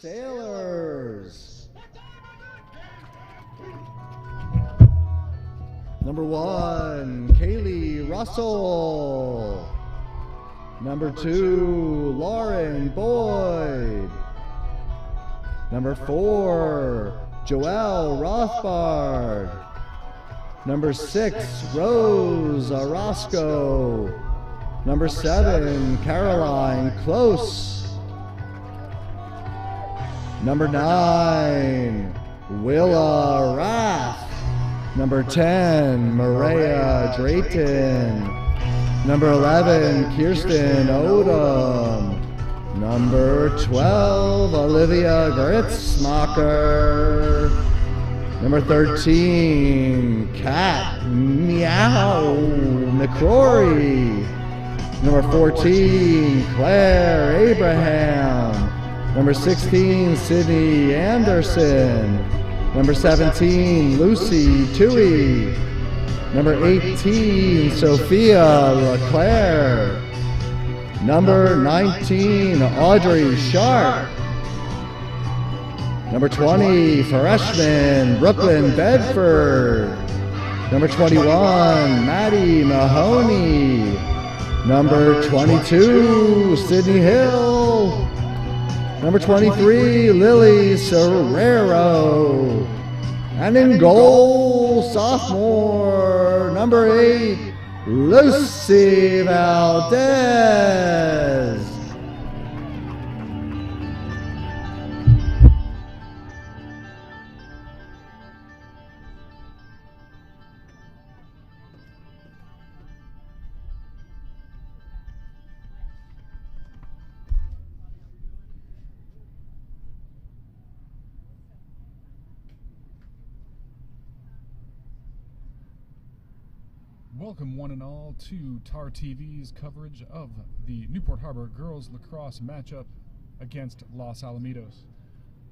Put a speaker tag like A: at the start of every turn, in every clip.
A: Sailors. Number 1, Kaylee Russell. Number 2, Lauren Boyd. Number 4, Joelle Rothbard. Number 6, Rose Orozco. Number 7, Caroline Close. Number 9, Willa Rath. Number 10, Maria Drayton. Number 11, Kirsten Odom. Number 12, Olivia Gritzmacher. Number 13, Kat Meow McCrory. Number 14, Claire Abraham. Number 16, Sydney Anderson. Number 17, Lucy Tui. Number 18, Sophia LeClaire. Number 19, Audrey Sharp. Number 20, freshman, Brooklyn Bedford. Number 21, Maddie Mahoney. Number 22, Sydney Hill. Number 23, Lily Serrero. And in goal, sophomore, number 8, Lucy Valdez.
B: Welcome one and all to TarTV's coverage of the Newport Harbor girls lacrosse matchup against Los Alamitos.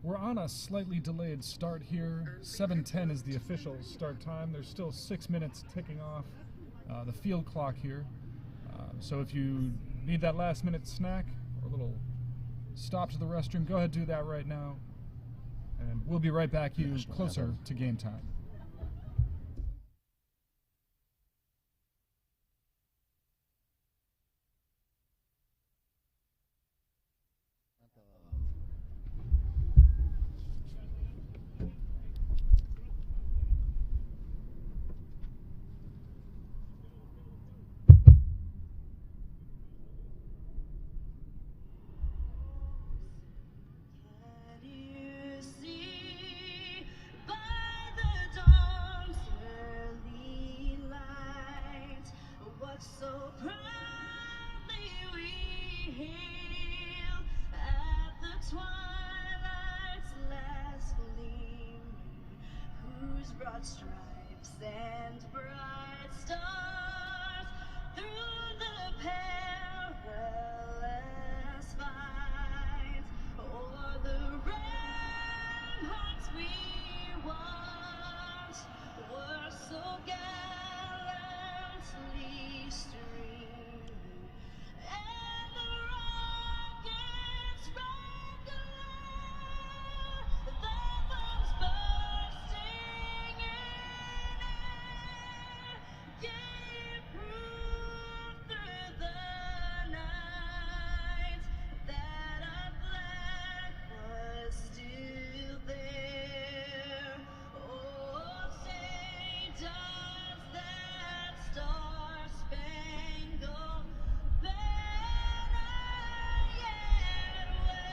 B: We're on a slightly delayed start here. 7:10 is the official start time. There's still 6 minutes ticking off the field clock here. So if you need that last minute snack or a little stop to the restroom, go ahead and do that right now. And we'll be right back you closer to game time.
C: Broad stripes and bright stars through the perilous fight, o'er the ramparts we watched were so gallantly streamed, and the rockets rang aloud, the bombs bursting gave proof through the night that our flag was still there. Oh, say does that star-spangled banner yet wave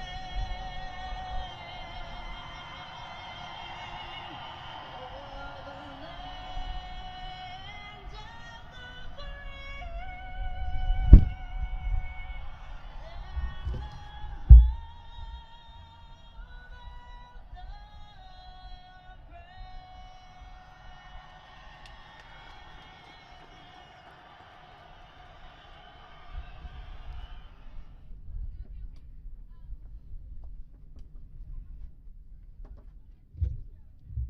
C: o'er the land of the free?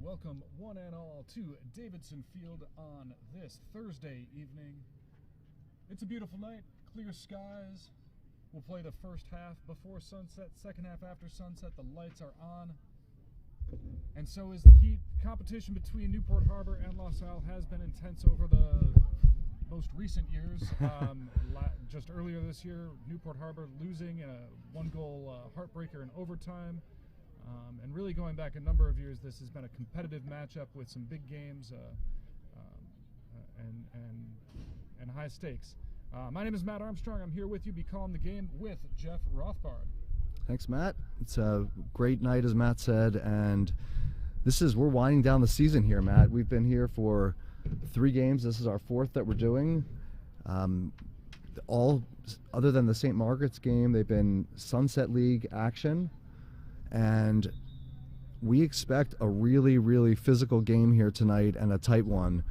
B: Welcome one and all to Davidson Field on this Thursday evening. It's a beautiful night, clear skies, We'll play the first half before sunset, second half after sunset. The lights are on. And so is the heat. Competition between Newport Harbor and LaSalle has been intense over the most recent years. Just earlier this year, Newport Harbor losing in a one-goal heartbreaker in overtime. And really going back a number of years, this has been a competitive matchup with some big games and high stakes. My name is Matt Armstrong. I'm here with you. Be calling the game with Jeff Rothbard.
A: Thanks, Matt. It's a great night, as Matt said, and we're winding down the season here, Matt. We've been here for 3 games. This is our 4th that we're doing. All other than the St. Margaret's game, they've been Sunset League action, and we expect a really, really physical game here tonight and a tight one.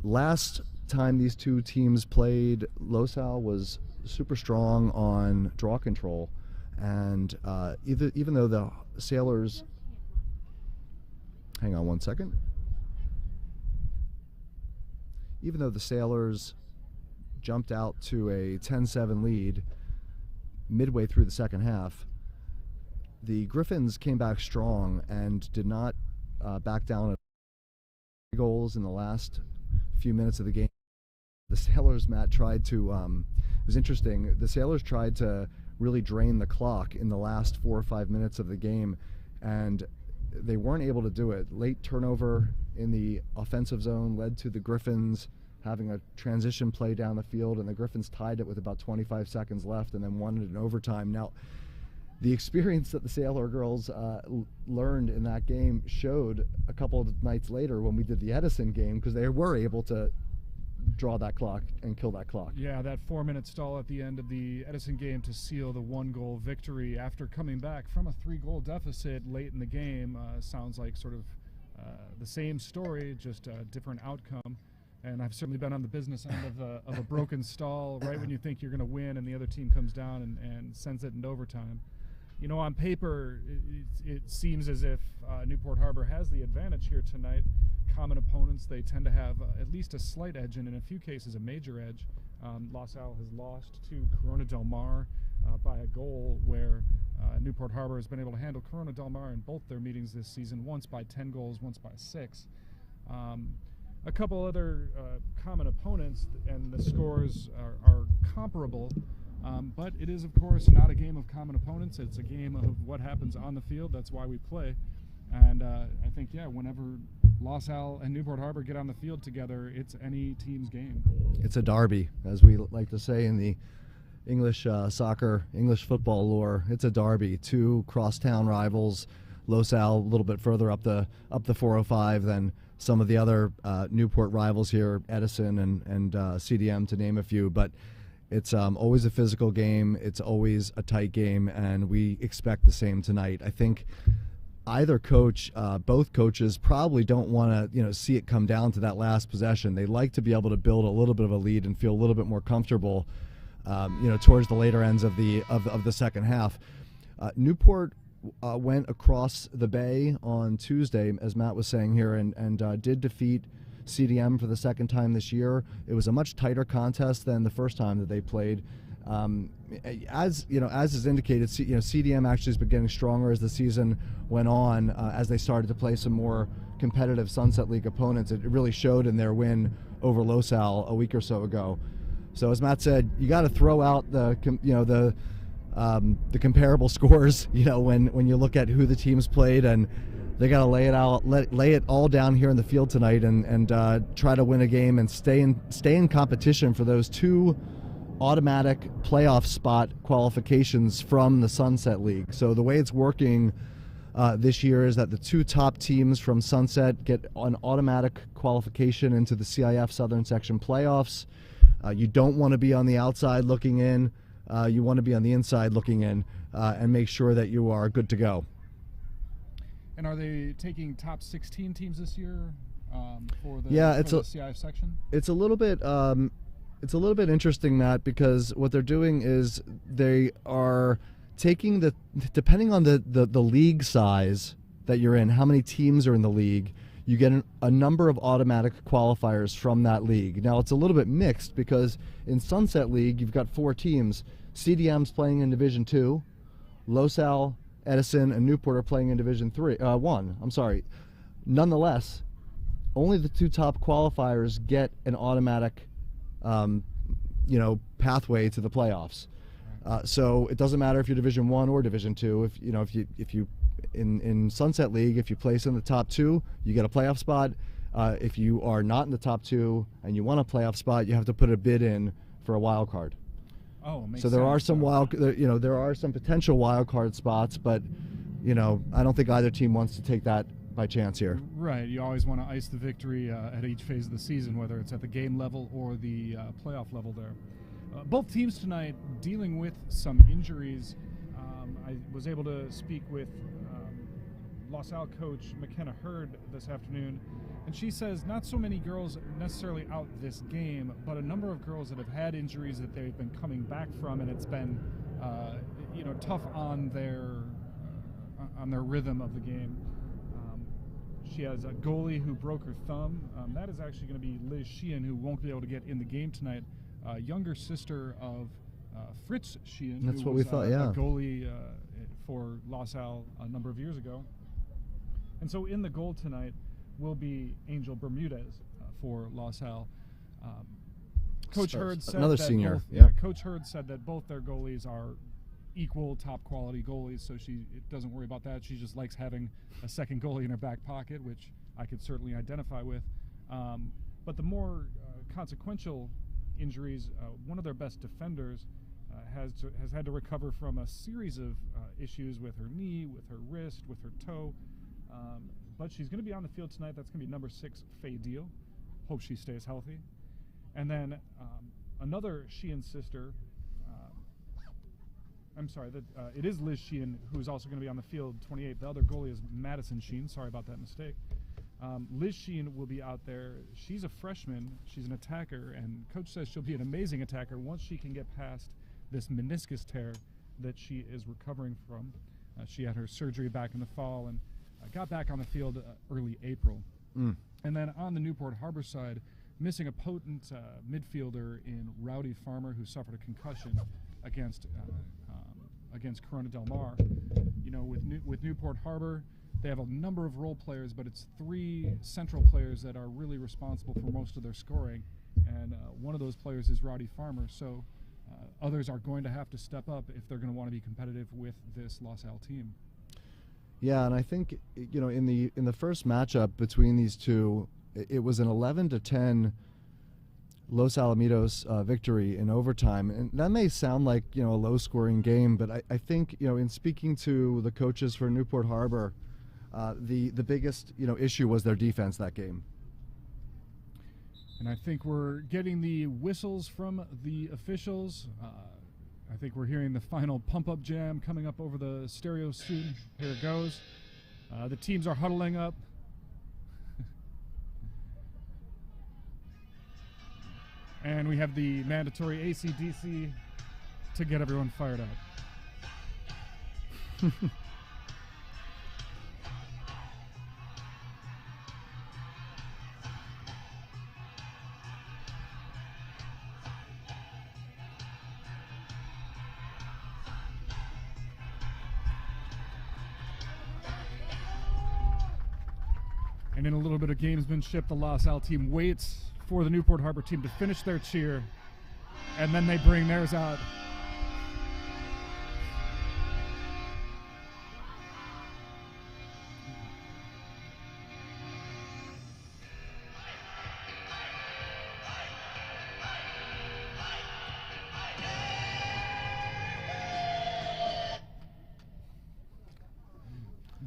A: Last time these two teams played, LaSalle was super strong on draw control. And even though the Sailors, hang on one second, even though the Sailors jumped out to a 10-7 lead midway through the second half, the Griffins came back strong and did not back down at goals in the last few minutes of the game. The Sailors, Matt, tried to, it was interesting, the Sailors tried to really drain the clock in the last 4 or 5 minutes of the game, and they weren't able to do it. Late turnover in the offensive zone led to the Griffins having a transition play down the field, and the Griffins tied it with about 25 seconds left and then won it in overtime. Now, the experience that the Sailor girls learned in that game showed a couple of nights later when we did the Edison game, because they were able to draw that clock and kill that clock.
B: Yeah, that 4-minute stall at the end of the Edison game to seal the 1-goal victory after coming back from a 3-goal deficit late in the game sounds like sort of the same story, just a different outcome. And I've certainly been on the business end of a broken stall right when you think you're going to win and the other team comes down and sends it into overtime. You know, on paper, it seems as if Newport Harbor has the advantage here tonight. Common opponents, they tend to have at least a slight edge, and in a few cases a major edge. LaSalle has lost to Corona Del Mar by a goal, where Newport Harbor has been able to handle Corona Del Mar in both their meetings this season, once by 10 goals, once by 6. A couple other common opponents, and the scores are comparable. But it is, of course, not a game of common opponents. It's a game of what happens on the field. That's why we play. And I think, yeah, whenever LaSalle and Newport Harbor get on the field together, it's any team's game.
A: It's a derby, as we like to say in the English soccer, English football lore. It's a derby. 2 crosstown rivals. LaSalle a little bit further up the 405 than some of the other Newport rivals here, Edison and CDM, to name a few. But it's always a physical game. It's always a tight game, and we expect the same tonight. I think either coach, both coaches probably don't want to, see it come down to that last possession. They like to be able to build a little bit of a lead and feel a little bit more comfortable, towards the later ends of the second half. Newport went across the bay on Tuesday, as Matt was saying here, and did defeat CDM for the second time this year. It was a much tighter contest than the first time that they played. As is indicated, CDM actually has been getting stronger as the season went on, as they started to play some more competitive Sunset League opponents. It really showed in their win over LaSalle a week or so ago. So as Matt said, you got to throw out the comparable scores, when you look at who the teams played, and they got to lay it all down here in the field tonight, and try to win a game and stay in competition for those 2 automatic playoff spot qualifications from the Sunset League. So the way it's working this year is that the 2 top teams from Sunset get an automatic qualification into the CIF Southern Section playoffs. You don't want to be on the outside looking in. You want to be on the inside looking in, and make sure that you are good to go.
B: And are they taking top 16 teams this year for the CIF section?
A: It's a little bit interesting, Matt, because what they're doing is they are taking depending on the league size that you're in, how many teams are in the league, you get a number of automatic qualifiers from that league. Now, it's a little bit mixed, because in Sunset League, you've got 4 teams. CDM's playing in Division 2. LaSalle, Edison, and Newport are playing in Division 1. I'm sorry. Nonetheless, only the 2 top qualifiers get an automatic, pathway to the playoffs. So it doesn't matter if you're Division 1 or Division 2. If you in Sunset League, if you place in the top 2, you get a playoff spot. If you are not in the top 2 and you want a playoff spot, you have to put a bid in for a wild card.
B: Oh, makes
A: so there are
B: sense.
A: some there are some potential wild card spots, but I don't think either team wants to take that by chance here.
B: Right. You always want to ice the victory at each phase of the season, whether it's at the game level or the playoff level there. Both teams tonight dealing with some injuries. I was able to speak with LaSalle coach McKenna Hurd this afternoon, and she says not so many girls necessarily out this game, but a number of girls that have had injuries that they've been coming back from, and it's been tough on their rhythm of the game. She has a goalie who broke her thumb. That is actually going to be Liz Sheehan, who won't be able to get in the game tonight. Younger sister of Fritz Sheehan,
A: That's
B: who
A: what
B: was
A: we thought, yeah.
B: a goalie for LaSalle a number of years ago. And so in the goal tonight will be Angel Bermudez for LaSalle. Coach Hurd said
A: another
B: that
A: senior.
B: Coach Hurd said that both their goalies are equal top quality goalies, so she doesn't worry about that. She just likes having a second goalie in her back pocket, which I could certainly identify with. But the more consequential injuries, one of their best defenders has had to recover from a series of issues with her knee, with her wrist, with her toe. But she's going to be on the field tonight. That's going to be number 6, Faye Deal. Hope she stays healthy. And then another Sheehan sister, it is Liz Sheehan who's also going to be on the field, 28. The other goalie is Madison Sheehan. Sorry about that mistake. Liz Sheehan will be out there. She's a freshman. She's an attacker, and Coach says she'll be an amazing attacker once she can get past this meniscus tear that she is recovering from. She had her surgery back in the fall and got back on the field early April. And then on the Newport Harbor side, missing a potent midfielder in Rowdy Farmer, who suffered a concussion against Corona Del Mar. With Newport Harbor, they have a number of role players, but it's 3 central players that are really responsible for most of their scoring, and one of those players is Rowdy Farmer. So others are going to have to step up if they're going to want to be competitive with this LaSalle team.
A: Yeah, and I think in the first matchup between these two, it was an 11-10 Los Alamitos victory in overtime, and that may sound like a low-scoring game, but I think in speaking to the coaches for Newport Harbor, the biggest issue was their defense that game.
B: And I think we're getting the whistles from the officials. I think we're hearing the final pump-up jam coming up over the stereo soon. Here it goes. The teams are huddling up. And we have the mandatory AC/DC to get everyone fired up. And in a little bit of gamesmanship, the LaSalle team waits for the Newport Harbor team to finish their cheer, and then they bring theirs out.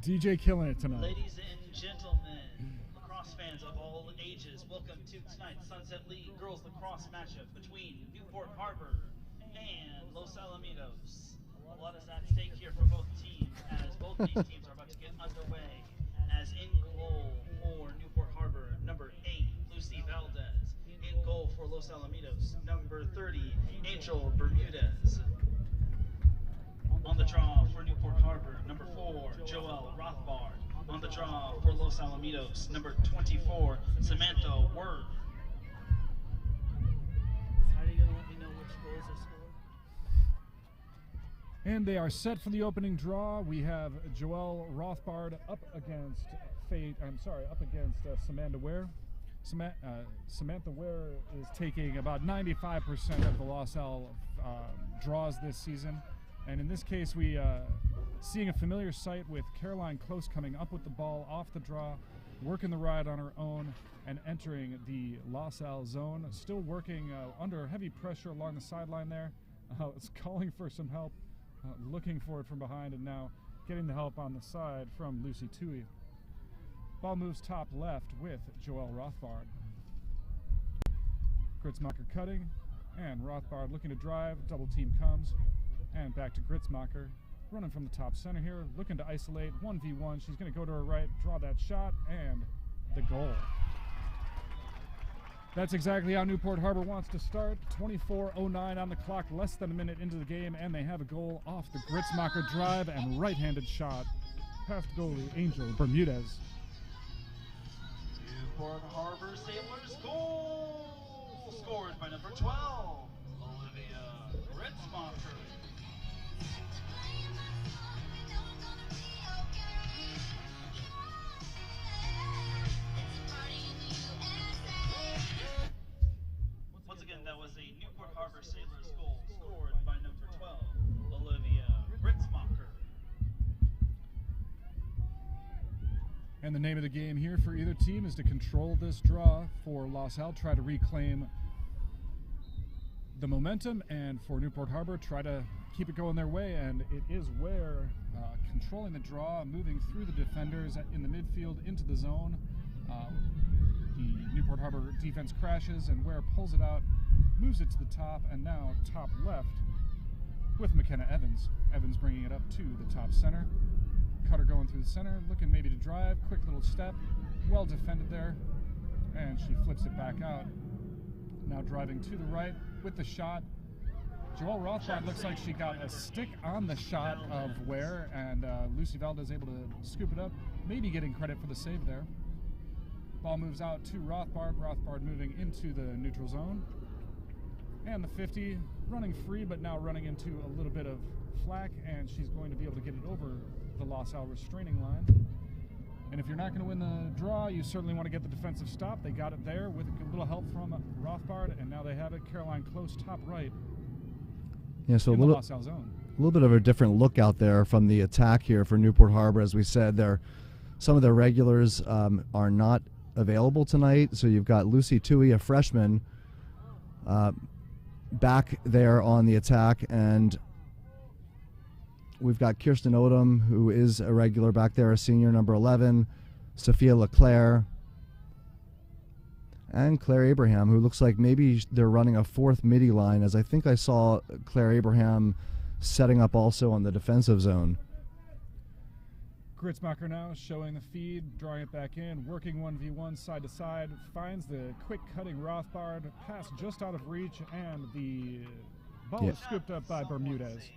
B: DJ killing it tonight.
D: Ladies and gentlemen, lacrosse fans of all ages, welcome to tonight's Sunset League girls lacrosse matchup between Newport Harbor and Los Alamitos. A lot is at stake here for both teams, as both these teams are about to get underway. As in goal for Newport Harbor, number 8, Lucy Valdez. In goal for Los Alamitos, number 30, Angel Bermudez. On the draw for Newport Harbor, number 4, Joelle Rothbard. On the draw for Los Alamitos, number 24, Samantha Word. How are you going to let me know which goals are scored?
B: And they are set for the opening draw. We have Joelle Rothbard up against Samantha Ware. Samantha Ware is taking about 95% of the LaSalle draws this season. And in this case, we seeing a familiar sight with Caroline Close coming up with the ball off the draw, working the ride on her own, and entering the LaSalle zone. Still working under heavy pressure along the sideline there. It's calling for some help, looking for it from behind, and now getting the help on the side from Lucy Tui. Ball moves top left with Joelle Rothbard. Gritzmacher cutting, and Rothbard looking to drive. Double team comes, and back to Gritzmacher. Running from the top center here, looking to isolate 1v1. She's going to go to her right, draw that shot, and the goal. That's exactly how Newport Harbor wants to start. 24:09 on the clock, less than a minute into the game, and they have a goal off the Gritzmacher drive and right-handed shot past goalie Angel Bermudez.
D: Newport Harbor Sailors goal scored by number 12, Olivia Gritzmacher. Once again, that was a Newport Harbor Sailors goal scored by number 12, Olivia Gritzmacher.
B: And the name of the game here for either team is to control this draw. For LaSalle, try to reclaim the momentum, and for Newport Harbor, try to keep it going their way. And it is Ware controlling the draw, moving through the defenders in the midfield into the zone. The Newport Harbor defense crashes, and Ware pulls it out, moves it to the top, and now top left with McKenna Evans. Evans bringing it up to the top center. Cutter going through the center, looking maybe to drive. Quick little step, well defended there, and she flips it back out. Now driving to the right with the shot. Joelle Rothbard looks like she got a stick on the shot of Ware, and Lucy Valdez able to scoop it up, maybe getting credit for the save there. Ball moves out to Rothbard. Rothbard moving into the neutral zone. And the 50 running free, but now running into a little bit of flack, and she's going to be able to get it over the LaSalle restraining line. And if you're not going to win the draw, you certainly want to get the defensive stop. They got it there with a little help from Rothbard, and now they have it. Caroline Close, top right.
A: Yeah, so a
B: in the
A: little
B: LaSalle zone.
A: A little bit of a different look out there from the attack here for Newport Harbor. As we said, some of their regulars are not available tonight. So you've got Lucy Tui, a freshman, back there on the attack, and we've got Kirsten Odom, who is a regular back there, a senior, number 11, Sophia LeClaire, and Claire Abraham, who looks like maybe they're running a fourth midi line, as I think I saw Claire Abraham setting up also on the defensive zone.
B: Gritzmacher now showing the feed, drawing it back in, working 1v1 side to side, finds the quick cutting Rothbard, pass just out of reach, and the ball is scooped up by Bermudez.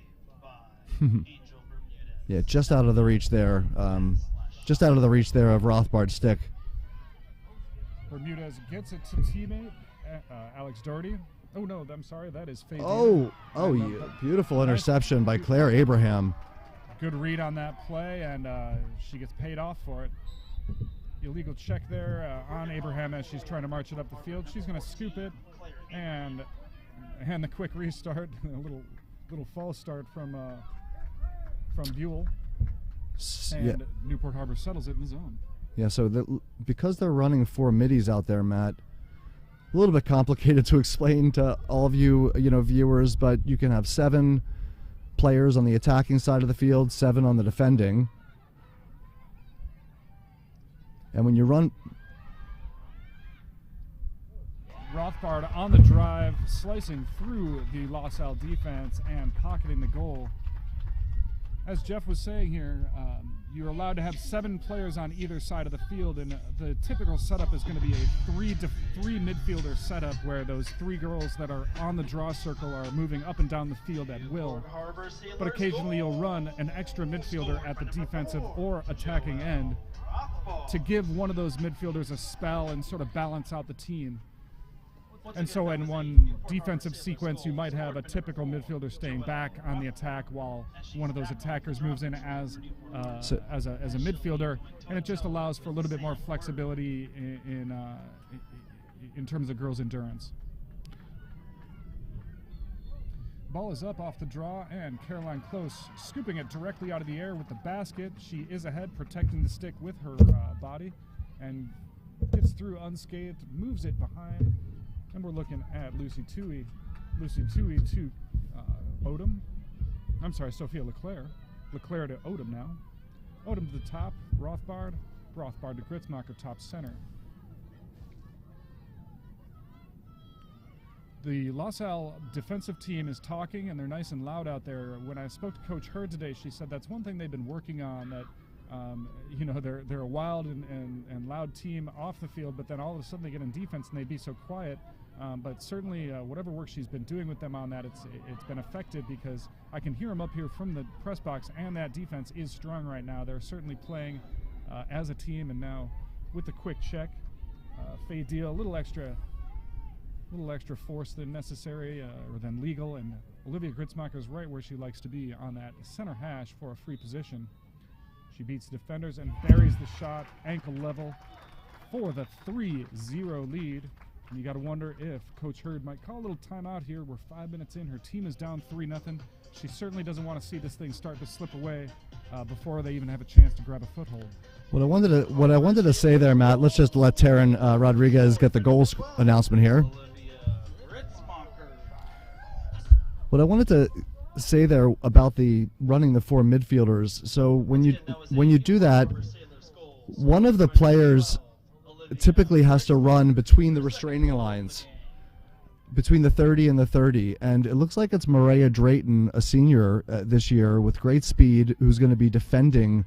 A: Yeah, just out of the reach there. Just out of the reach there of Rothbard's stick.
B: Bermudez gets it to teammate Alex Doherty. Oh no, I'm sorry, that is Faye.
A: Yeah, beautiful interception by Claire Abraham.
B: Good read on that play, and she gets paid off for it. Illegal check there on Abraham as she's trying to march it up the field. She's going to scoop it, and the quick restart, a little false start from Buell, and Newport Harbor settles it in the zone.
A: Yeah, so because they're running 4 middies out there, Matt, a little bit complicated to explain to all of you, viewers, but you can have 7 players on the attacking side of the field, 7 on the defending. And when you run...
B: Rothbard on the drive, slicing through the LaSalle defense and pocketing the goal. As Jeff was saying here, you're allowed to have 7 players on either side of the field, and the typical setup is going to be a 3 midfielder setup where those 3 girls that are on the draw circle are moving up and down the field at will. But occasionally you'll run an extra midfielder at the defensive or attacking end to give one of those midfielders a spell and sort of balance out the team. And so in one defensive sequence, you might have a typical midfielder staying back on the attack while one of those attackers moves in as a midfielder, and it just allows for a little bit more flexibility in terms of girls' endurance. Ball is up off the draw, and Caroline Close scooping it directly out of the air with the basket. She is ahead, protecting the stick with her body, and gets through unscathed, moves it behind. And we're looking at Lucy Tui to Odom. I'm sorry, Sophia Leclerc. Leclerc to Odom now. Odom to the top, Rothbard. Rothbard to Gritzmacher, top center. The LaSalle defensive team is talking, and they're nice and loud out there. When I spoke to Coach Hurd today, she said that's one thing they've been working on, that you know, they're a wild and loud team off the field, but then all of a sudden they get in defense and they be so quiet. But certainly whatever work she's been doing with them on that, it's been effective, because I can hear them up here from the press box, and that defense is strong right now. They're certainly playing as a team, and now with the quick check, Faye Deal, a little extra force than necessary or than legal, and Olivia Gritzmacher is right where she likes to be on that center hash for a free position. She beats the defenders and buries the shot ankle level for the 3-0 lead. And you got to wonder if Coach Hurd might call a little timeout here. We're 5 minutes in. Her team is down 3-0. She certainly doesn't want to see this thing start to slip away before they even have a chance to grab a foothold.
A: What I wanted to say there, Matt, let's just let Taryn Rodriguez get the goals announcement here. What I wanted to say there about the running the four midfielders. So when you do that, one of the players typically has to run between the restraining lines, between the 30 and the 30, and it looks like it's Maria Drayton, a senior this year with great speed, who's going to be defending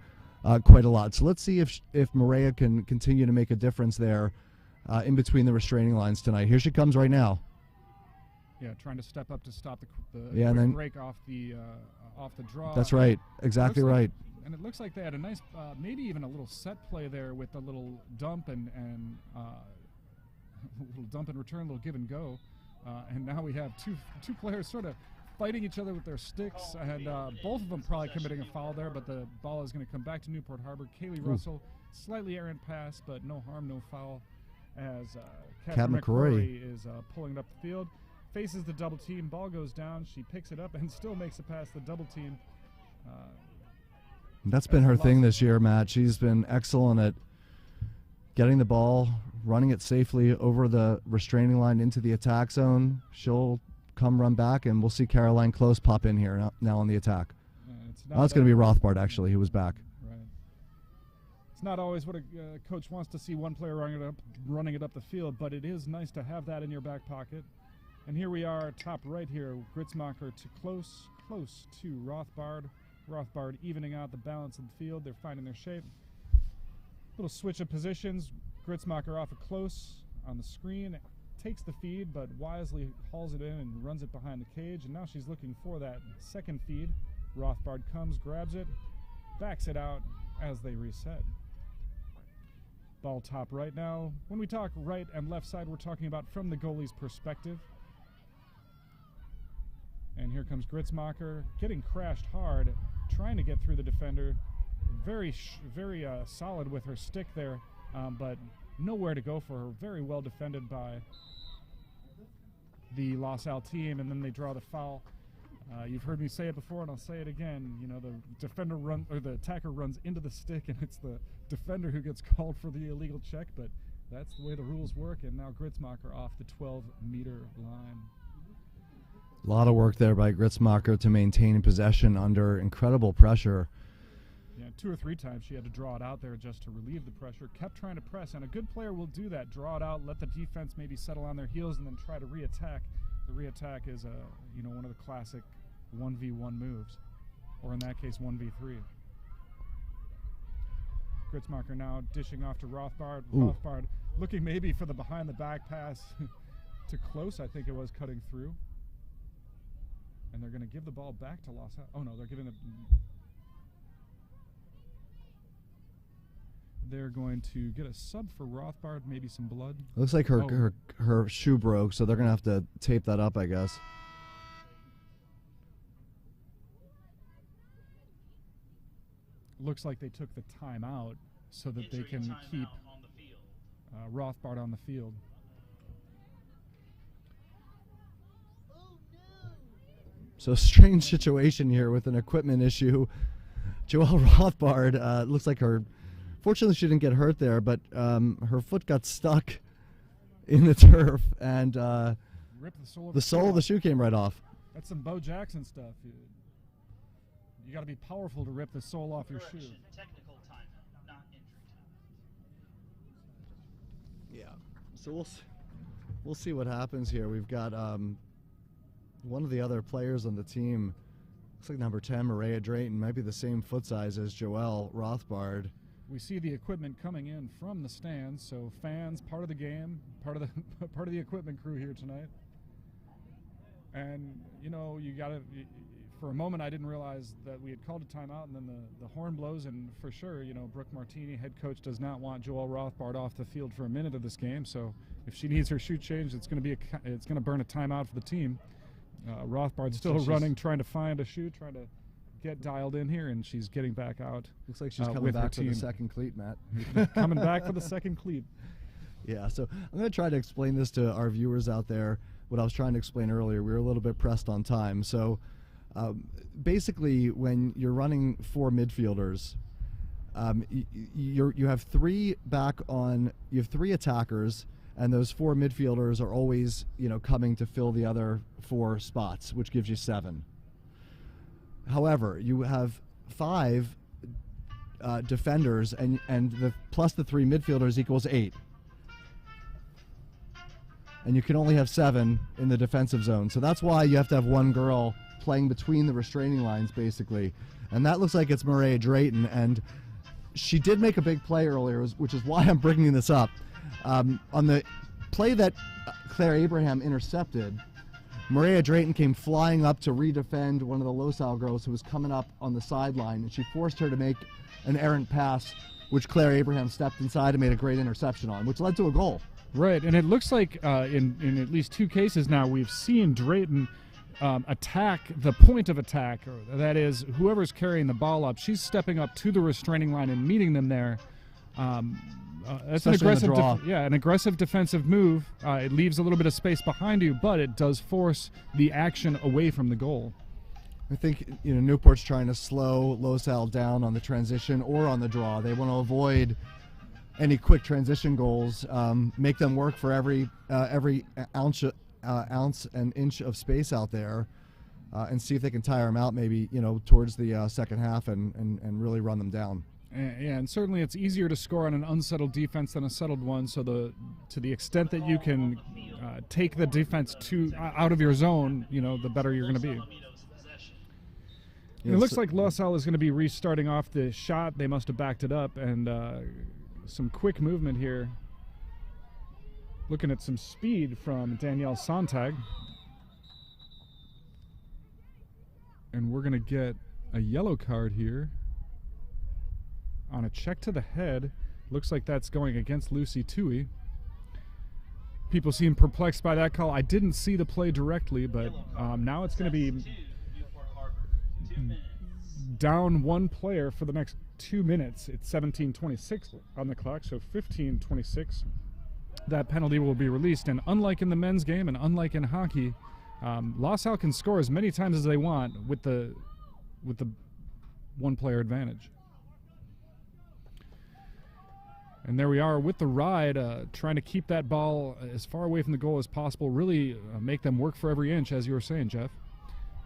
A: quite a lot. So let's see if Maria can continue to make a difference there in between the restraining lines tonight. Here she comes right now.
B: Yeah, trying to step up to stop the
A: and then
B: break off the draw.
A: That's right, exactly right.
B: And it looks like they had a nice, maybe even a little set play there with a little dump and a little dump and return, a little give and go. And now we have two players sort of fighting each other with their sticks, and both of them probably committing a foul there, but the ball is going to come back to Newport Harbor. Kaylee Russell, slightly errant pass, but no harm, no foul, as Kat McCrory is pulling it up the field. Faces the double team, ball goes down, she picks it up and still makes it past the double team.
A: That's been her thing this year, Matt. She's been excellent at getting the ball, running it safely over the restraining line into the attack zone. She'll come run back, and we'll see Caroline Close pop in here now on the attack. It's going to be Rothbard, actually, who was back.
B: Right. It's not always what a coach wants to see, one player running it up the field, but it is nice to have that in your back pocket. And here we are, top right here, Gritzmacher to Close to Rothbard. Rothbard evening out the balance of the field. They're finding their shape. Little switch of positions. Gritzmacher off of Close on the screen. Takes the feed, but wisely hauls it in and runs it behind the cage. And now she's looking for that second feed. Rothbard comes, grabs it, backs it out as they reset. Ball top right now. When we talk right and left side, we're talking about from the goalie's perspective. And here comes Gritzmacher, getting crashed hard, trying to get through the defender. Very solid with her stick there, but nowhere to go for her. Very well defended by the LaSalle team, and then they draw the foul. You've heard me say it before, and I'll say it again. You know, the attacker runs into the stick, and it's the defender who gets called for the illegal check. But that's the way the rules work. And now Gritzmacher off the 12-meter line.
A: A lot of work there by Gritzmacher to maintain possession under incredible pressure.
B: Yeah, 2 or 3 times she had to draw it out there just to relieve the pressure. Kept trying to press, and a good player will do that. Draw it out, let the defense maybe settle on their heels, and then try to re-attack. The re-attack is one of the classic 1v1 moves, or in that case 1v3. Gritzmacher now dishing off to Rothbard.
A: Ooh.
B: Rothbard looking maybe for the behind the back pass to Close, I think it was, cutting through. And they're going to give the ball back to LaSalle. Oh no, they're giving it. they're going to get a sub for Rothbard, maybe some blood.
A: Looks like her,
B: Oh.
A: her shoe broke, so they're going to have to tape that up, I guess.
B: Looks like they took the timeout so that they
D: Injury
B: can
D: timeout
B: keep
D: on the field.
B: Rothbard on the field.
A: So strange situation here with an equipment issue. Joelle Rothbard, looks like fortunately she didn't get hurt there, but her foot got stuck in the turf, and
B: Rip the sole of
A: the sole of the shoe came right off.
B: That's some Bo Jackson stuff. You got to be powerful to rip the sole off your shoe.
D: Correction, technical timeout, not injury timeout.
A: Yeah. So we'll see what happens here. We've got one of the other players on the team. Looks like number 10, Maria Drayton, might be the same foot size as Joelle Rothbard.
B: We see the equipment coming in from the stands, so fans, part of the game, part of the equipment crew here tonight. And you know, you got to. For a moment, I didn't realize that we had called a timeout, and then the horn blows, and for sure, you know, Brooke Martini, head coach, does not want Joelle Rothbard off the field for a minute of this game. So if she needs her shoe changed, it's going to burn a timeout for the team. Rothbard's still running, trying to find a shoe, trying to get dialed in here, and she's getting back out.
A: Looks like she's coming
B: with her
A: back for the
B: team.
A: second cleat, Matt.
B: Coming back for the second cleat.
A: Yeah, so I'm going to try to explain this to our viewers out there, what I was trying to explain earlier. We were a little bit pressed on time. So basically, when you're running 4 midfielders, you have 3 attackers, and those 4 midfielders are always, you know, coming to fill the other 4 spots, which gives you 7. However, you have 5 defenders, and plus the 3 midfielders equals 8. And you can only have 7 in the defensive zone. So that's why you have to have 1 girl playing between the restraining lines, basically. And that looks like it's Maria Drayton. And she did make a big play earlier, which is why I'm bringing this up. On the play that Claire Abraham intercepted, Maria Drayton came flying up to redefend one of the Losal girls who was coming up on the sideline, and she forced her to make an errant pass, which Claire Abraham stepped inside and made a great interception on, which led to a goal.
B: Right, and it looks like in at least 2 cases now we've seen Drayton attack the point of attack, or that is whoever's carrying the ball up. She's stepping up to the restraining line and meeting them there. That's an aggressive, an aggressive defensive move. It leaves a little bit of space behind you, but it does force the action away from the goal.
A: I think, you know, Newport's trying to slow Losal down on the transition or on the draw. They want to avoid any quick transition goals, make them work for every ounce and inch of space out there, and see if they can tire them out, maybe, you know, towards the second half and really run them down.
B: And certainly it's easier to score on an unsettled defense than a settled one. So to the extent that you can take the defense out of your zone, you know, the better you're going to be. It looks like Losal is going to be restarting off the shot. They must have backed it up, and some quick movement here. Looking at some speed from Danielle Sontag. And we're going to get a yellow card here on a check to the head. Looks like that's going against Lucy Tui. People seem perplexed by that call. I didn't see the play directly, but now it's going to be down 1 player for the next 2 minutes. It's 17:26 on the clock, so 15:26. That penalty will be released, and unlike in the men's game and unlike in hockey, Losal can score as many times as they want with the 1-player advantage. And there we are with the ride, trying to keep that ball as far away from the goal as possible, really make them work for every inch, as you were saying, Jeff.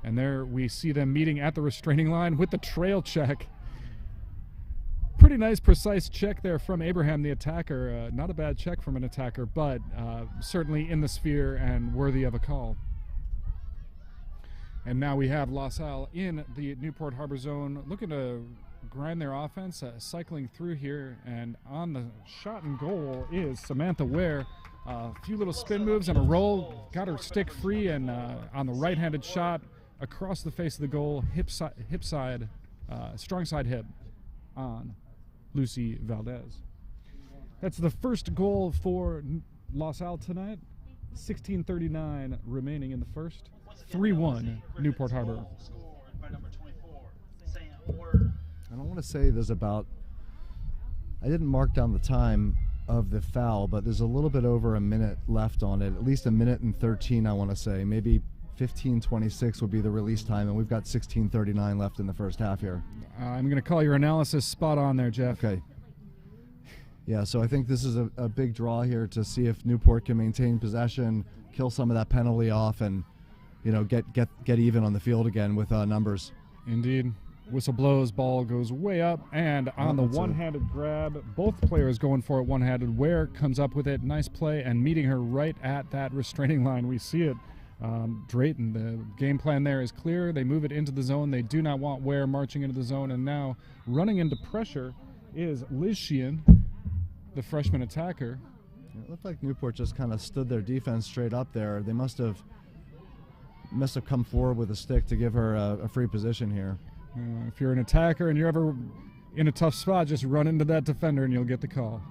B: And there we see them meeting at the restraining line with the trail check. Pretty nice, precise check there from Abraham, the attacker. Not a bad check from an attacker, but certainly in the sphere and worthy of a call. And now we have Losal in the Newport Harbor zone, looking to grind their offense, cycling through here. And on the shot and goal is Samantha Ware. A few little spin moves and a roll, got her stick free, and on the right-handed shot across the face of the goal, hip side, strong side hip on Lucy Valdez. That's the first goal for LaSalle tonight. 16:39 remaining in the first. 3-1 Newport Harbor.
D: Scored by number 24, Sam Ward.
A: I don't want to say there's about, I didn't mark down the time of the foul, but there's a little bit over a minute left on it, at least a minute and 13, I want to say. Maybe 15:26 would be the release time, and we've got 16:39 left in the first half here.
B: I'm going to call your analysis spot on there, Jeff.
A: Okay. Yeah, so I think this is a big draw here to see if Newport can maintain possession, kill some of that penalty off, and get even on the field again with numbers.
B: Indeed. Whistle blows, ball goes way up, and on the one-handed grab, both players going for it one-handed. Ware comes up with it, nice play, and meeting her right at that restraining line. We see it. Drayton, the game plan there is clear. They move it into the zone. They do not want Ware marching into the zone, and now running into pressure is Liz Sheehan, the freshman attacker.
A: It looked like Newport just kind of stood their defense straight up there. They must have come forward with a stick to give her a free position here.
B: If you're an attacker and you're ever in a tough spot, just run into that defender and you'll get the call.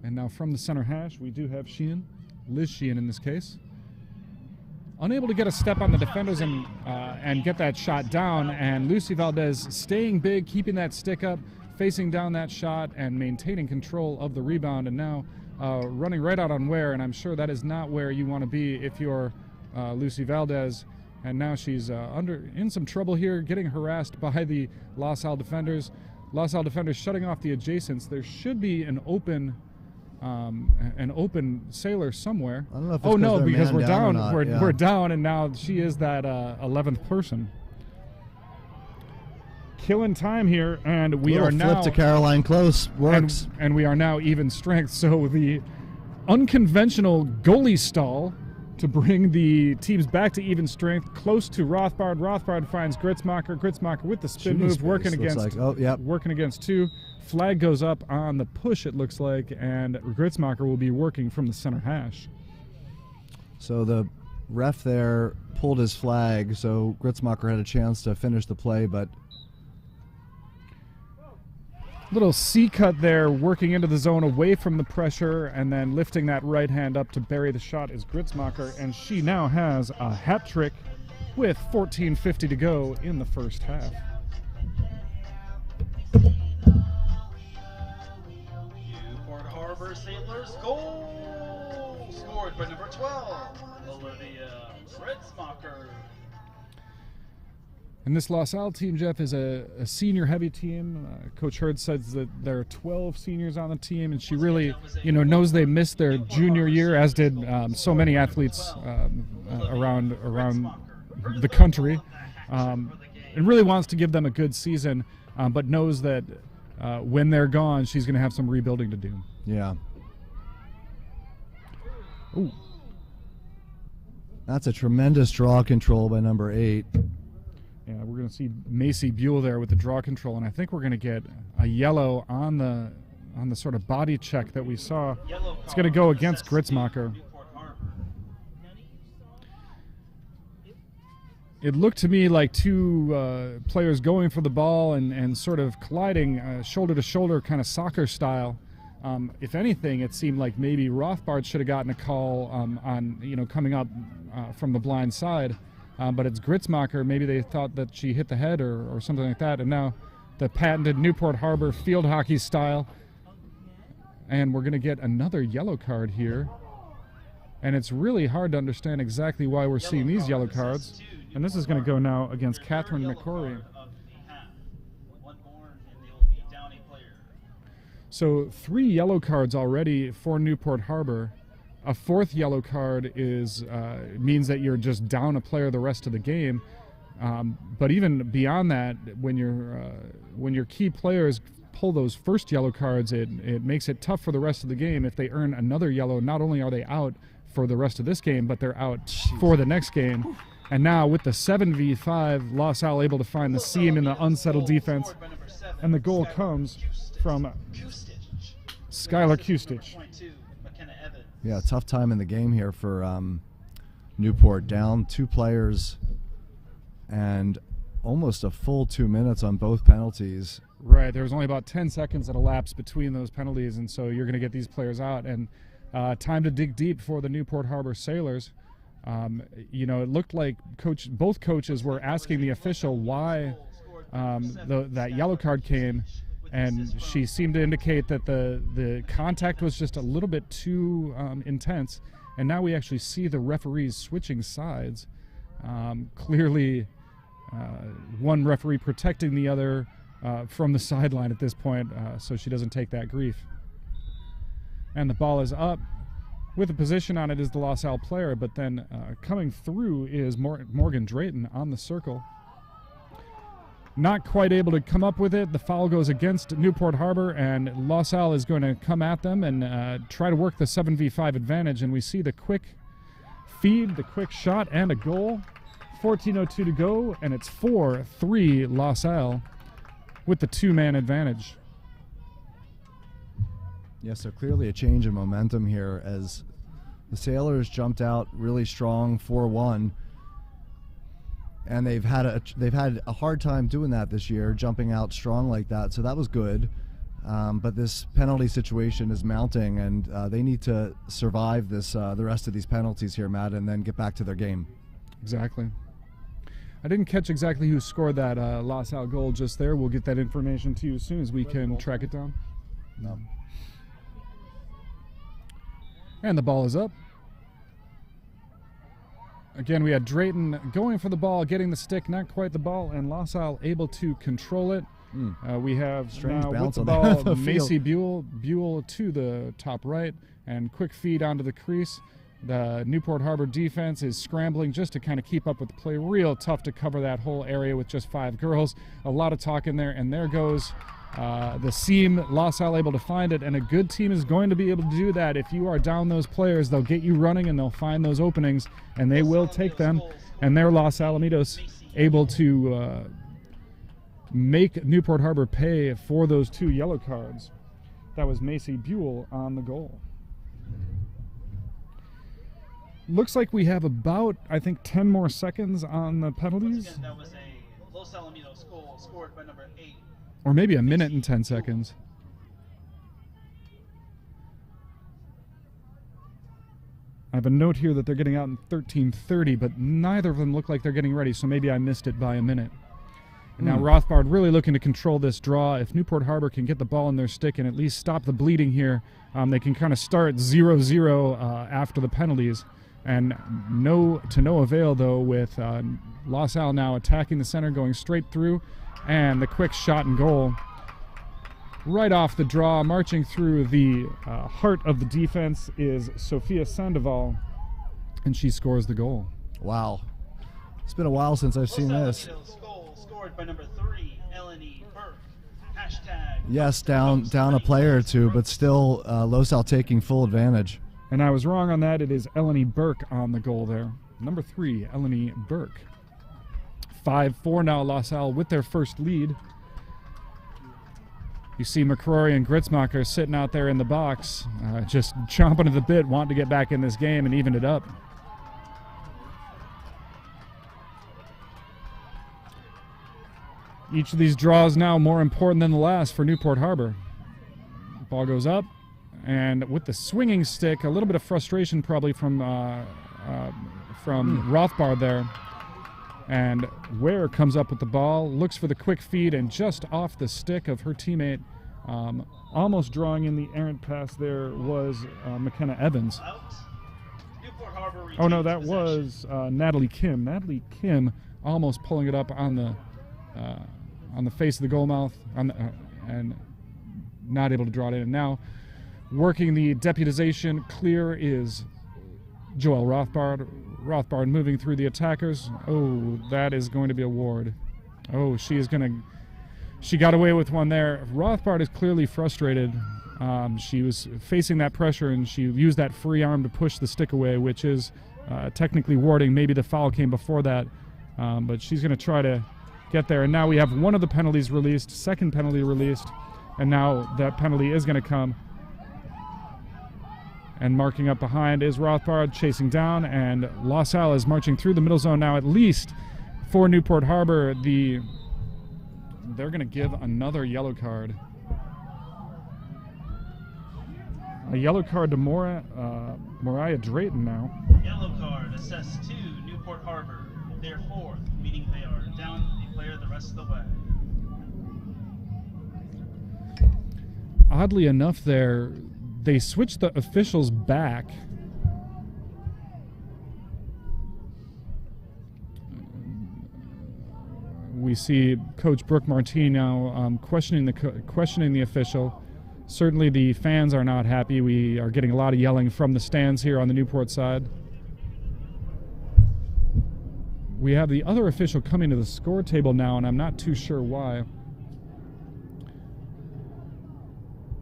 B: And now from the center hash, we do have Sheehan, Liz Sheehan in this case. Unable to get a step on the defenders and get that shot down, and Lucy Valdez staying big, keeping that stick up, facing down that shot and maintaining control of the rebound, and now running right out on Ware, and I'm sure that is not where you want to be if you're Lucy Valdez. And now she's in some trouble here, getting harassed by the LaSalle defenders. LaSalle defenders shutting off the adjacents. There should be an open sailor somewhere.
A: I don't know if it's
B: oh no, because
A: man
B: we're down.
A: or not,
B: We're down, and now she is that 11th person. Killing time here, and we
A: Little
B: are
A: flip
B: now
A: to Caroline Close works.
B: and we are now even strength. So the unconventional goalie stall to bring the teams back to even strength, close to Rothbard. Rothbard finds Gritzmacher. Gritzmacher with the spin
A: Shooting
B: move,
A: space,
B: working
A: looks
B: against
A: like. Oh, yep.
B: working against two. Flag goes up on the push, it looks like, and Gritzmacher will be working from the center hash.
A: So the ref there pulled his flag, so Gritzmacher had a chance to finish the play, but
B: Little C cut there, working into the zone away from the pressure, and then lifting that right hand up to bury the shot is Gritzmacher, and she now has a hat trick with 14:50 to go in the first half.
D: Newport Harbor Sailors goal scored by number 12, Olivia Gritzmacher.
B: And this LaSalle team, Jeff, is a senior-heavy team. Coach Hurd says that there are 12 seniors on the team, and she really, knows they missed their junior year, as did so many athletes around the country, and really wants to give them a good season, but knows that when they're gone, she's going to have some rebuilding to do.
A: yeah.
B: Ooh.
A: That's a tremendous draw control by number 8.
B: Yeah, we're going to see Macy Buell there with the draw control, and I think we're going to get a yellow on the sort of body check that we saw. It's going to go against Gritzmacher. It looked to me like two players going for the ball and sort of colliding shoulder to shoulder, kind of soccer style. If anything, it seemed like maybe Rothbard should have gotten a call on coming up from the blind side. But it's Gritzmacher. Maybe they thought that she hit the head or something like that. And now the patented Newport Harbor field hockey style. And we're going to get another yellow card here. And it's really hard to understand exactly why we're seeing these yellow cards. And this is going to go now against Catherine McCrory. So 3 yellow cards already for Newport Harbor. A 4th yellow card means that you're just down a player the rest of the game. But even beyond that, when your key players pull those first yellow cards, it makes it tough for the rest of the game. If they earn another yellow, not only are they out for the rest of this game, but they're out for the next game. And now with the 7v5, LaSalle able to find the seam in the unsettled defense. And the goal comes from Skylar Kustich.
A: Yeah, tough time in the game here for Newport. Down 2 players, and almost a full 2 minutes on both penalties.
B: Right, there was only about 10 seconds that elapsed between those penalties, and so you're going to get these players out. And time to dig deep for the Newport Harbor Sailors. You know, it looked like both coaches were asking the official why that yellow card came, and she seemed to indicate that the contact was just a little bit too intense. And now we actually see the referees switching sides. Clearly, one referee protecting the other from the sideline at this point, so she doesn't take that grief. And the ball is up. With a position on it is the LaSalle player, but then coming through is Morgan Drayton on the circle. Not quite able to come up with it. The foul goes against Newport Harbor, and LaSalle is going to come at them and try to work the 7v5 advantage. And we see the quick feed, the quick shot, and a goal. 14:02 to go, and it's 4-3 LaSalle with the two-man advantage.
A: Yes, so clearly a change in momentum here as the Sailors jumped out really strong 4-1, and they've had a hard time doing that this year, jumping out strong like that. So that was good, but this penalty situation is mounting, and they need to survive this the rest of these penalties here, Matt, and then get back to their game.
B: Exactly. I didn't catch exactly who scored that LaSalle goal just there. We'll get that information to you as soon as we can track it down.
A: No.
B: And the ball is up. Again, we had Drayton going for the ball, getting the stick, not quite the ball, and LaSalle able to control it. We have
A: Strange
B: now with
A: bounce
B: the
A: on
B: ball
A: the
B: Macy
A: field.
B: Buell to the top right, and quick feed onto the crease. The Newport Harbor defense is scrambling just to kind of keep up with the play. Real tough to cover that whole area with just 5 girls. A lot of talk in there, and there goes the seam. LaSalle able to find it, and a good team is going to be able to do that. If you are down those players, they'll get you running, and they'll find those openings, and they will take them. And there, Los Alamitos able to make Newport Harbor pay for those 2 yellow cards. That was Macy Buell on the goal. Looks like we have about, I think, 10 more seconds on the penalties.
D: Once again, that was a Los Alamitos goal scored by number 8.
B: Or maybe a minute and 10 seconds. I have a note here that they're getting out in 13:30, but neither of them look like they're getting ready, so maybe I missed it by a minute. And now Rothbard really looking to control this draw. If Newport Harbor can get the ball in their stick and at least stop the bleeding here, they can kind of start 0-0 after the penalties. And to no avail, though, with LaSalle now attacking the center, going straight through, and the quick shot and goal. Right off the draw, marching through the heart of the defense is Sophia Sandoval, and she scores the goal.
A: Wow. It's been a while since I've seen this.
D: Los Alamitos goal scored by number 3, Eleni Burke. Hashtag
A: Yes, down a player or two, but still LaSalle taking full advantage.
B: And I was wrong on that. It is Eleni Burke on the goal there. Number 3, Eleni Burke. 5-4 now, LaSalle with their first lead. You see McCrory and Gritzmacher sitting out there in the box, just chomping at the bit, wanting to get back in this game and even it up. Each of these draws now more important than the last for Newport Harbor. Ball goes up, and with the swinging stick, a little bit of frustration probably from Rothbard there. And Ware comes up with the ball, looks for the quick feed, and just off the stick of her teammate, almost drawing in the errant pass there was McKenna Evans. Oh no, that was Natalie Kim. Natalie Kim almost pulling it up on the face of the goal mouth and not able to draw it in. And now working the deputization clear is Joelle Rothbard. Rothbard moving through the attackers. Oh, that is going to be a ward. Oh, she got away with one there. Rothbard is clearly frustrated. She was facing that pressure, and she used that free arm to push the stick away, which is technically warding. Maybe the foul came before that, but she's going to try to get there. And now we have one of the penalties released, second penalty released, and now that penalty is going to come. And marking up behind is Rothbard, chasing down, and LaSalle is marching through the middle zone now, at least for Newport Harbor, they're going to give another yellow card. A yellow card to Mariah Drayton now.
D: Yellow card assessed to Newport Harbor. They're fourth, meaning they are down a player the rest of the way.
B: Oddly enough, they switched the officials back. We see Coach Brooke Martine now questioning the official. Certainly the fans are not happy. We are getting a lot of yelling from the stands here on the Newport side. We have the other official coming to the score table now, and I'm not too sure why.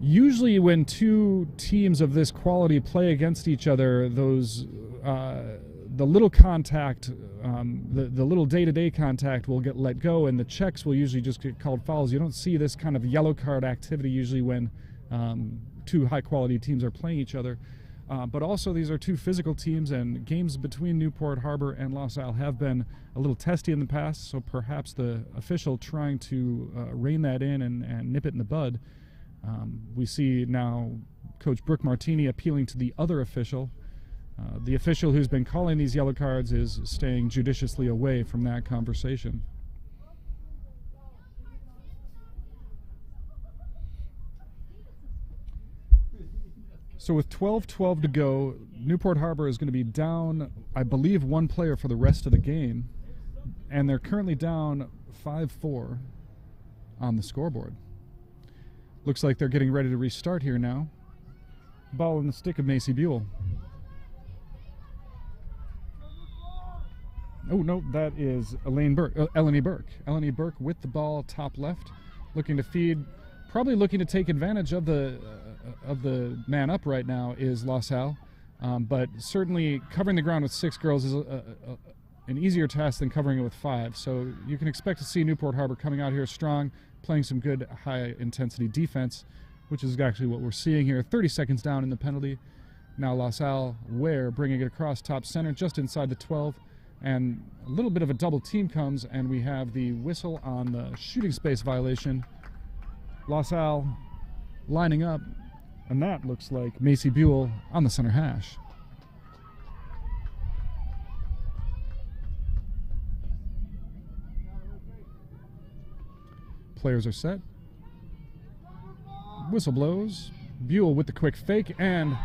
B: Usually when two teams of this quality play against each other, the little contact, the little day-to-day contact will get let go, and the checks will usually just get called fouls. You don't see this kind of yellow card activity usually when two high-quality teams are playing each other. But also these are two physical teams, and games between Newport Harbor and LaSalle have been a little testy in the past, so perhaps the official trying to rein that in and nip it in the bud. We see now Coach Brooke Martini appealing to the other official. The official who's been calling these yellow cards is staying judiciously away from that conversation. So with 12:12 to go, Newport Harbor is going to be down, I believe, one player for the rest of the game. And they're currently down 5-4 on the scoreboard. Looks like they're getting ready to restart here now. Ball in the stick of Macy Buell. Oh, no, that is Eleni Burke. Eleni Burke with the ball top left, looking to feed, probably looking to take advantage of the man up right now is LaSalle. But certainly covering the ground with 6 girls is an easier task than covering it with 5. So you can expect to see Newport Harbor coming out here strong, playing some good high-intensity defense, which is actually what we're seeing here. 30 seconds down in the penalty. Now LaSalle Ware bringing it across top center just inside the 12. And a little bit of a double team comes, and we have the whistle on the shooting space violation. LaSalle lining up, and that looks like Macy Buell on the center hash. Players are set. Whistle blows. Buell with the quick fake, and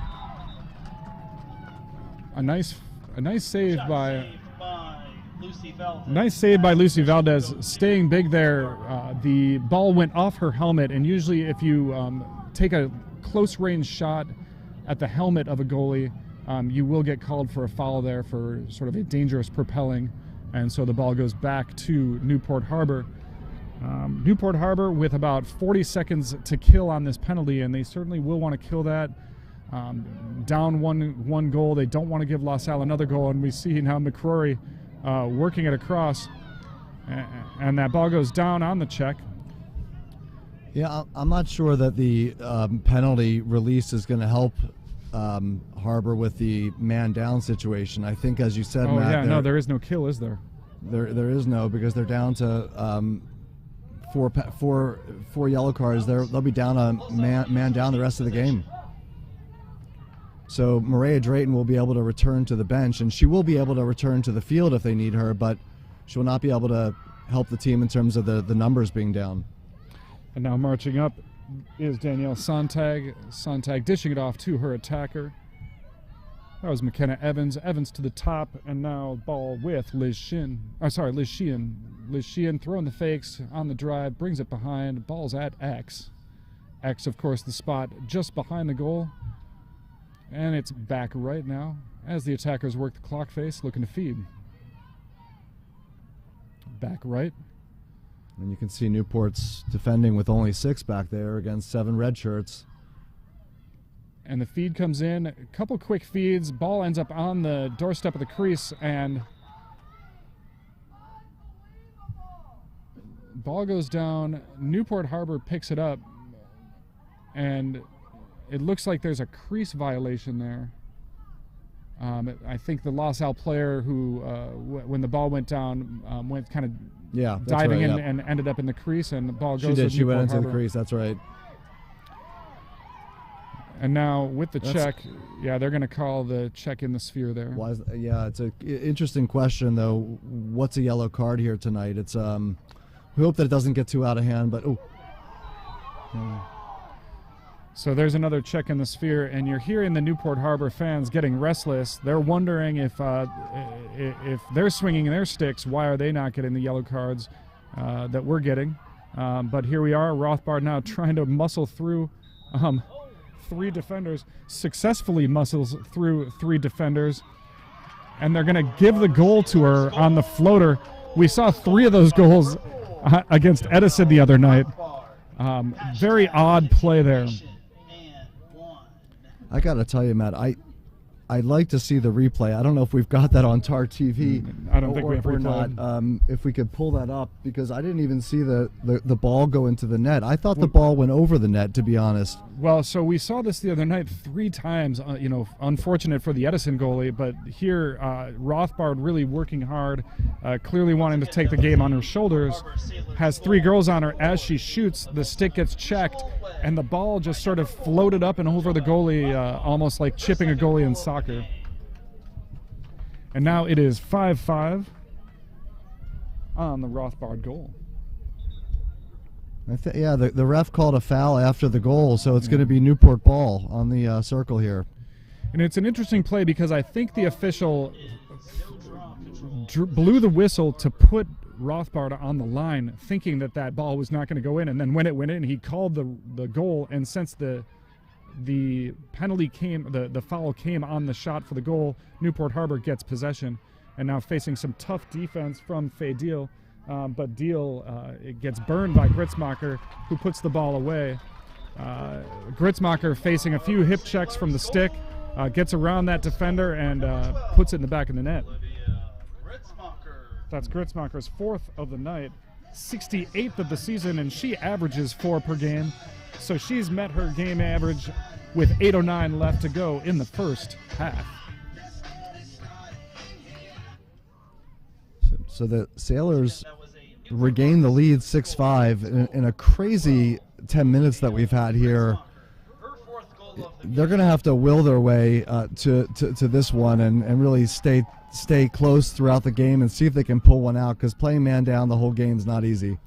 B: a nice save by Lucy Valdez, staying big there. The ball went off her helmet, and usually if you take a close range shot at the helmet of a goalie, you will get called for a foul there for sort of a dangerous propelling, and so the ball goes back to Newport Harbor. Newport Harbor with about 40 seconds to kill on this penalty, and they certainly will want to kill that. Down one goal, they don't want to give LaSalle another goal, and we see now McCrory working it across, and that ball goes down on the check.
A: Yeah, I'm not sure that the penalty release is going to help Harbor with the man down situation. I think, as you said,
B: oh,
A: Matt,
B: yeah, no, there is no kill, is there?
A: There is no, because they're down to four yellow cards. They'll be down a man down the rest of the game. So Mariah Drayton will be able to return to the bench, and she will be able to return to the field if they need her, but she will not be able to help the team in terms of the numbers being down.
B: And now marching up is Danielle Sontag. Sontag dishing it off to her attacker. That was McKenna Evans. Evans to the top, and now ball with Liz Sheehan. Liz Sheehan throwing the fakes on the drive, brings it behind. Ball's at X. X, of course, the spot just behind the goal. And it's back right now as the attackers work the clock face, looking to feed. Back right.
A: And you can see Newport's defending with only 6 back there against 7 red shirts.
B: And the feed comes in. A couple quick feeds. Ball ends up on the doorstep of the crease, and ball goes down. Newport Harbor picks it up, and it looks like there's a crease violation there. I think the LaSalle player who, when the ball went down, went kind of
A: Yeah, that's
B: diving
A: right,
B: in
A: yep.
B: and ended up in the crease, and the ball goes
A: She did.
B: to
A: She went
B: Newport
A: into
B: Harbor.
A: the crease. That's right.
B: And now with the
A: That's-
B: check, yeah, they're going to call the check in the sphere there.
A: Why is, yeah, it's a interesting question though. What's a yellow card here tonight? It's we hope that it doesn't get too out of hand, but
B: So there's another check in the sphere, and you're hearing the Newport Harbor fans getting restless. They're wondering if they're swinging their sticks, why are they not getting the yellow cards that we're getting? But here we are, Rothbard now trying to muscle through 3 defenders, successfully muscles through 3 defenders, and they're going to give the goal to her on the floater. We saw 3 of those goals against Edison the other night. Very odd play there.
A: I got to tell you, Matt, I'd like to see the replay. I don't know if we've got that on TarTV.
B: I don't think we have
A: or
B: replay.
A: not. If we could pull that up, because I didn't even see the ball go into the net. I thought the ball went over the net, to be honest.
B: Well, so we saw this the other night 3 times. Unfortunate for the Edison goalie, but here Rothbard really working hard, clearly wanting to take the game on her shoulders. Has 3 girls on her. As she shoots, the stick gets checked, and the ball just sort of floated up and over the goalie, almost like chipping a goalie in soccer. And now it is 5-5 on the Rothbard goal.
A: Yeah, the ref called a foul after the goal, so it's going to be Newport ball on the circle here.
B: And it's an interesting play because I think the official blew the whistle to put Rothbard on the line, thinking that that ball was not going to go in. And then when it went in, he called the goal. And since the penalty came, the foul came on the shot for the goal, Newport Harbor gets possession. And now facing some tough defense from Faye Deal. But Deal it gets burned by Gritzmacher, who puts the ball away. Gritzmacher facing a few hip checks from the stick, gets around that defender and puts it in the back of the net. That's Gritzmacher's 4th of the night, 68th of the season, and she averages 4 per game. So she's met her game average with 8:09 left to go in the first half.
A: So the Sailors regain the lead 6-5 in a crazy 10 minutes that we've had here. They're going to have to will their way to this one and really stay close throughout the game and see if they can pull one out, because playing man down the whole game is not easy.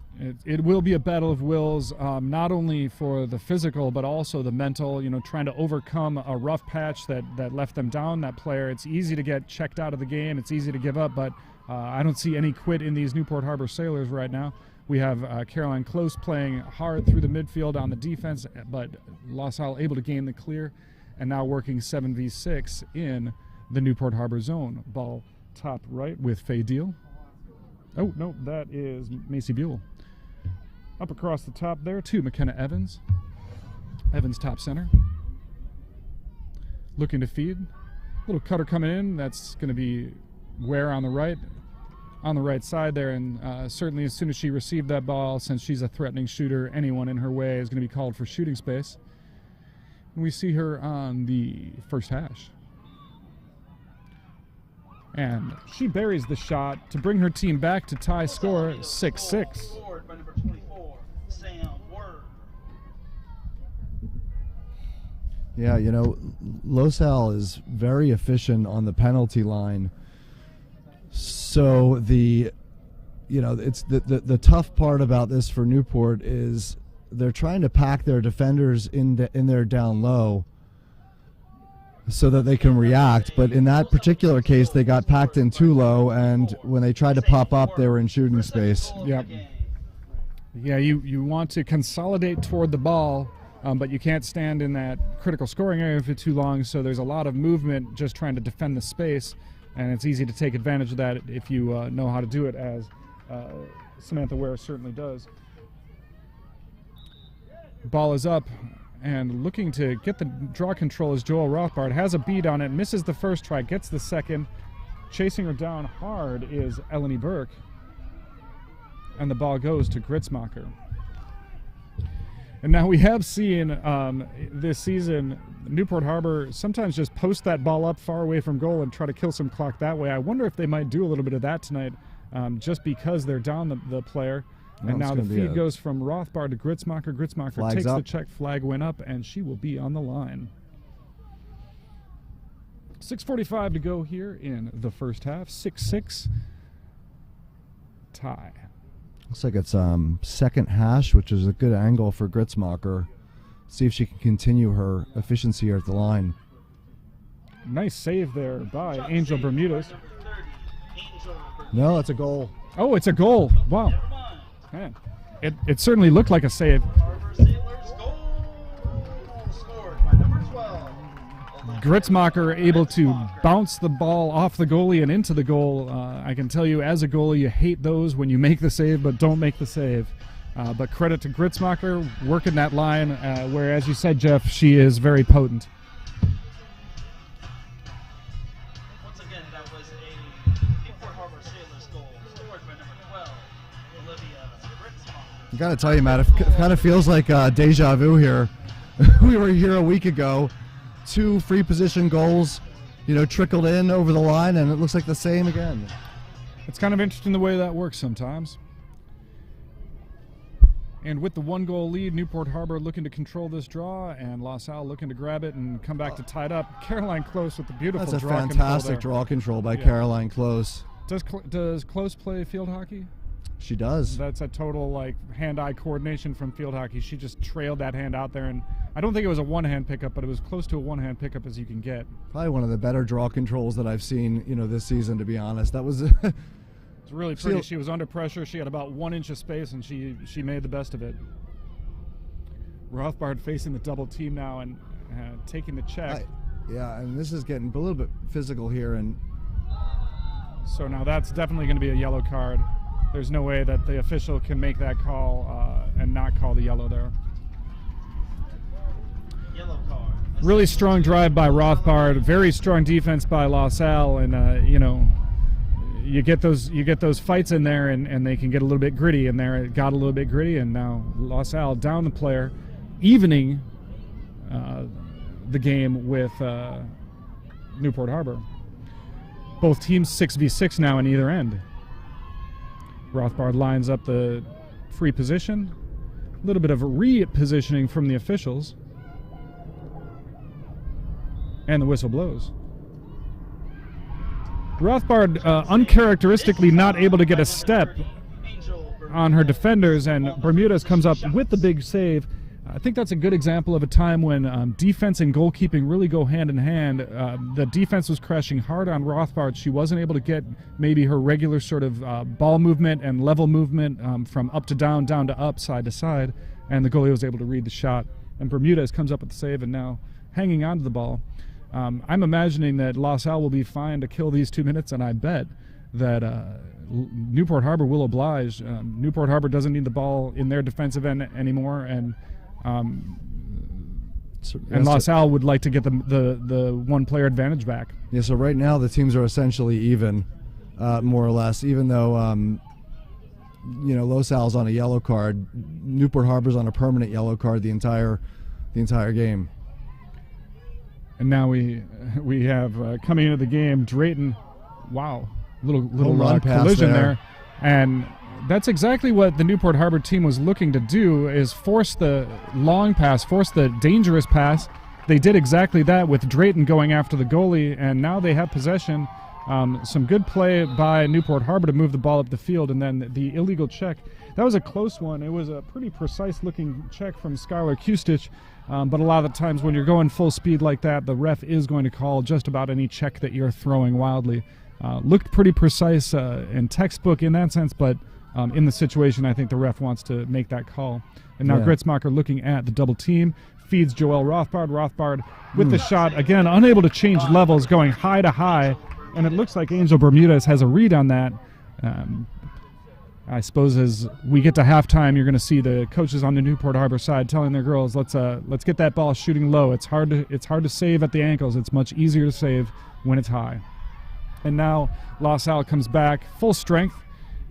B: It will be a battle of wills, not only for the physical but also the mental, trying to overcome a rough patch that left them down, that player. It's easy to get checked out of the game, it's easy to give up, but I don't see any quit in these Newport Harbor Sailors right now. We have Caroline Close playing hard through the midfield on the defense, but LaSalle able to gain the clear, and now working 7v6 in the Newport Harbor zone. Ball top right with Faye Deal. Oh, no, that is Macy Buell. Up across the top there to McKenna Evans. Evans top center. Looking to feed. Little cutter coming in. That's going to be Ware on the right side there, and certainly as soon as she received that ball, since she's a threatening shooter, anyone in her way is going to be called for shooting space. And we see her on the first hash. And she buries the shot to bring her team back to tie score 6-6.
D: Scored by number 24, Sam Word.
A: Yeah, LaSalle is very efficient on the penalty line. So it's the tough part about this for Newport is they're trying to pack their defenders in their down low so that they can react. But in that particular case, they got packed in too low, and when they tried to pop up, they were in shooting space.
B: Yep. Yeah, you want to consolidate toward the ball, but you can't stand in that critical scoring area for too long, so there's a lot of movement just trying to defend the space. And it's easy to take advantage of that if you know how to do it, as Samantha Ware certainly does. Ball is up, and looking to get the draw control is Joel Rothbard. Has a beat on it, misses the first try, gets the second. Chasing her down hard is Eleni Burke. And the ball goes to Gritzmacher. And now we have seen this season Newport Harbor sometimes just post that ball up far away from goal and try to kill some clock that way. I wonder if they might do a little bit of that tonight, just because they're down the player.
A: No,
B: and
A: it's
B: now the
A: gonna be
B: feed goes from Rothbard to Gritzmacher. Gritzmacher
A: Flags
B: takes
A: up.
B: the check, flag went up, and she will be on the line. 6:45 to go here in the first half. 6-6 tie.
A: Looks like it's second hash, which is a good angle for Gritzmacher. See if she can continue her efficiency here at the line.
B: Nice save there by Angel Bermudez.
A: No, it's a goal.
B: Oh, it's a goal. Wow. Man, it certainly looked like a save.
D: Harbor Sailors goal scored by number 12.
B: Gritzmacher able to bounce the ball off the goalie and into the goal. I can tell you, as a goalie, you hate those when you make the save but don't make the save. But credit to Gritzmacher working that line, where, as you said, Jeff, she is very potent.
D: Once again, that was a Newport Harbor Sailors goal scored by number 12, Olivia Gritzmacher.
A: I gotta tell you, Matt, it kind of feels like deja vu here. We were here a week ago. 2 free position goals, trickled in over the line, and it looks like the same again.
B: It's kind of interesting the way that works sometimes. And with the 1-goal lead, Newport Harbor looking to control this draw, and La Salle looking to grab it and come back to tie it up. Caroline Close with the beautiful
A: That's a
B: draw
A: fantastic
B: control
A: draw control by
B: Yeah.
A: Caroline Close.
B: Does Close play field hockey?
A: She does.
B: That's a total hand-eye coordination from field hockey. She just trailed that hand out there, and I don't think it was a one-hand pickup, but it was close to a one-hand pickup as you can get.
A: Probably one of the better draw controls that I've seen, this season, to be honest. That was
B: It's really pretty. She was under pressure. She had about 1 inch of space, and she made the best of it. Rothbard facing the double team now and taking the check.
A: yeah, and this is getting a little bit physical here, and
B: So now that's definitely going to be a yellow card. There's no way that the official can make that call and not call the yellow there.
D: Yellow card.
B: Really strong drive by Rothbard. Very strong defense by La Salle, and you get those fights in there, and they can get a little bit gritty in there. It got a little bit gritty, and now La Salle down the player, evening the game with Newport Harbor. Both teams 6v6 now in either end. Rothbard lines up the free position. A little bit of repositioning from the officials. And the whistle blows. Rothbard uncharacteristically not able to get a step on her defenders, and Bermudez comes up with the big save. I think that's a good example of a time when defense and goalkeeping really go hand in hand. The defense was crashing hard on Rothbard. She wasn't able to get maybe her regular sort of ball movement and level movement from up to down, down to up, side to side, and the goalie was able to read the shot. And Bermudez comes up with the save and now hanging on to the ball. I'm imagining that La Salle will be fine to kill these 2 minutes, and I bet that Newport Harbor will oblige. Newport Harbor doesn't need the ball in their defensive end anymore, and La Salle would like to get the one-player advantage back.
A: Yeah, so right now the teams are essentially even, more or less, even though, La Salle's on a yellow card. Newport Harbor's on a permanent yellow card the entire game.
B: And now we have coming into the game, Drayton. Wow, little
A: run pass
B: collision
A: there.
B: And that's exactly what the Newport Harbor team was looking to do, is force the long pass, force the dangerous pass. They did exactly that with Drayton going after the goalie, and now they have possession. Some good play by Newport Harbor to move the ball up the field, and then the illegal check. That was a close one. It was a pretty precise-looking check from Skylar Kustich, but a lot of the times when you're going full speed like that, the ref is going to call just about any check that you're throwing wildly. Looked pretty precise and textbook in that sense, but in the situation, I think the ref wants to make that call. And now Gritzmacher looking at the double team, feeds Joelle Rothbard. Rothbard with the shot, again, unable to change levels, going high to high. And it looks like Angel Bermudez has a read on that. I suppose as we get to halftime, you're going to see the coaches on the Newport Harbor side telling their girls, let's get that ball shooting low. It's hard to save at the ankles. It's much easier to save when it's high. And now La Salle comes back full strength,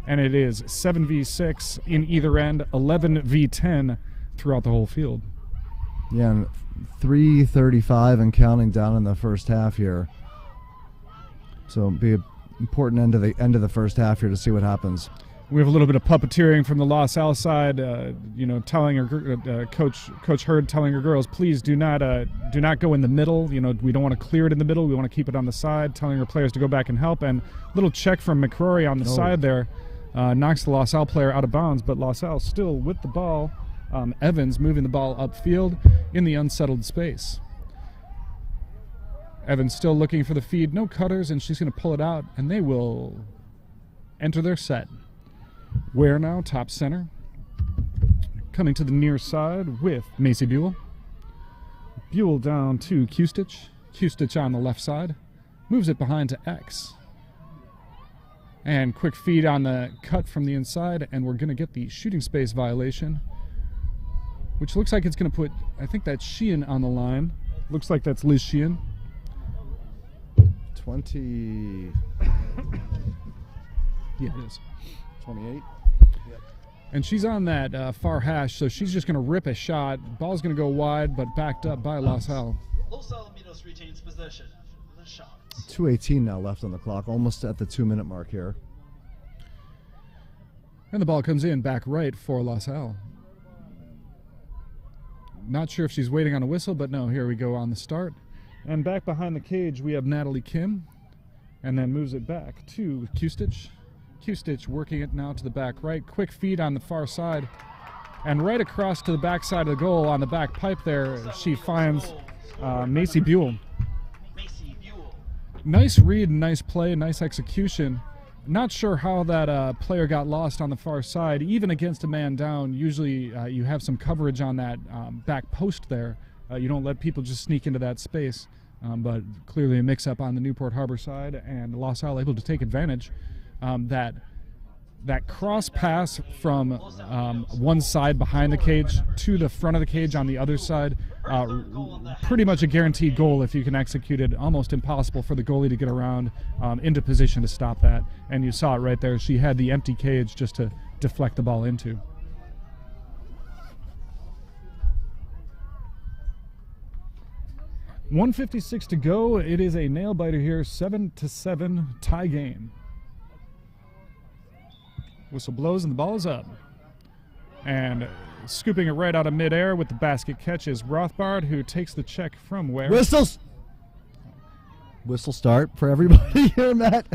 B: and it is 7v6 in either end, 11v10. throughout the whole field.
A: Yeah, and 3:35 and counting down in the first half here. So it'll be an important end of the first half here to see what happens.
B: We have a little bit of puppeteering from the Los Al side, telling her Coach Hurd telling her girls, please do not go in the middle. We don't want to clear it in the middle. We want to keep it on the side. Telling her players to go back and help. And little check from McCrory on the side there knocks the Los Al player out of bounds. But Los Al still with the ball. Evans moving the ball upfield in the unsettled space. Evans still looking for the feed. No cutters, and she's going to pull it out, and they will enter their set. Ware now, top center. Coming to the near side with Macy Buell. Buell down to Q-Stitch. Q-Stitch on the left side. Moves it behind to X. And quick feed on the cut from the inside, and we're going to get the shooting space violation, which looks like it's going to put, I think that's Sheehan on the line. Looks like that's Liz Sheehan.
A: 20.
B: Yeah, it is.
A: 28.
B: And she's on that far hash, so she's just going to rip a shot. Ball's going to go wide, but backed up by Los Al.
D: Los Alamitos retains possession. The shot.
A: 2:18 now left on the clock, almost at the 2-minute mark here.
B: And the ball comes in back right for Los Al. Not sure if she's waiting on a whistle, but no, here we go on the start. And back behind the cage, we have Natalie Kim, and then moves it back to Q-Stitch. Q-Stitch working it now to the back right. Quick feed on the far side. And right across to the back side of the goal on the back pipe there, she finds Macy Buell.
D: Macy Buell.
B: Nice read, nice play, nice execution. Not sure how that player got lost on the far side. Even against a man down, usually you have some coverage on that back post there. You don't let people just sneak into that space. But clearly a mix-up on the Newport Harbor side, and Los Al able to take advantage. That cross pass from one side behind the cage to the front of the cage on the other side, pretty much a guaranteed goal if you can execute it. Almost impossible for the goalie to get around into position to stop that. And you saw it right there. She had the empty cage just to deflect the ball into. .156 to go. It is a nail-biter here, 7-7 tie game. Whistle blows and the ball is up. And scooping it right out of midair with the basket catch is Rothbard, who takes the check from Ware.
A: Whistles! Whistle start for everybody here, Matt.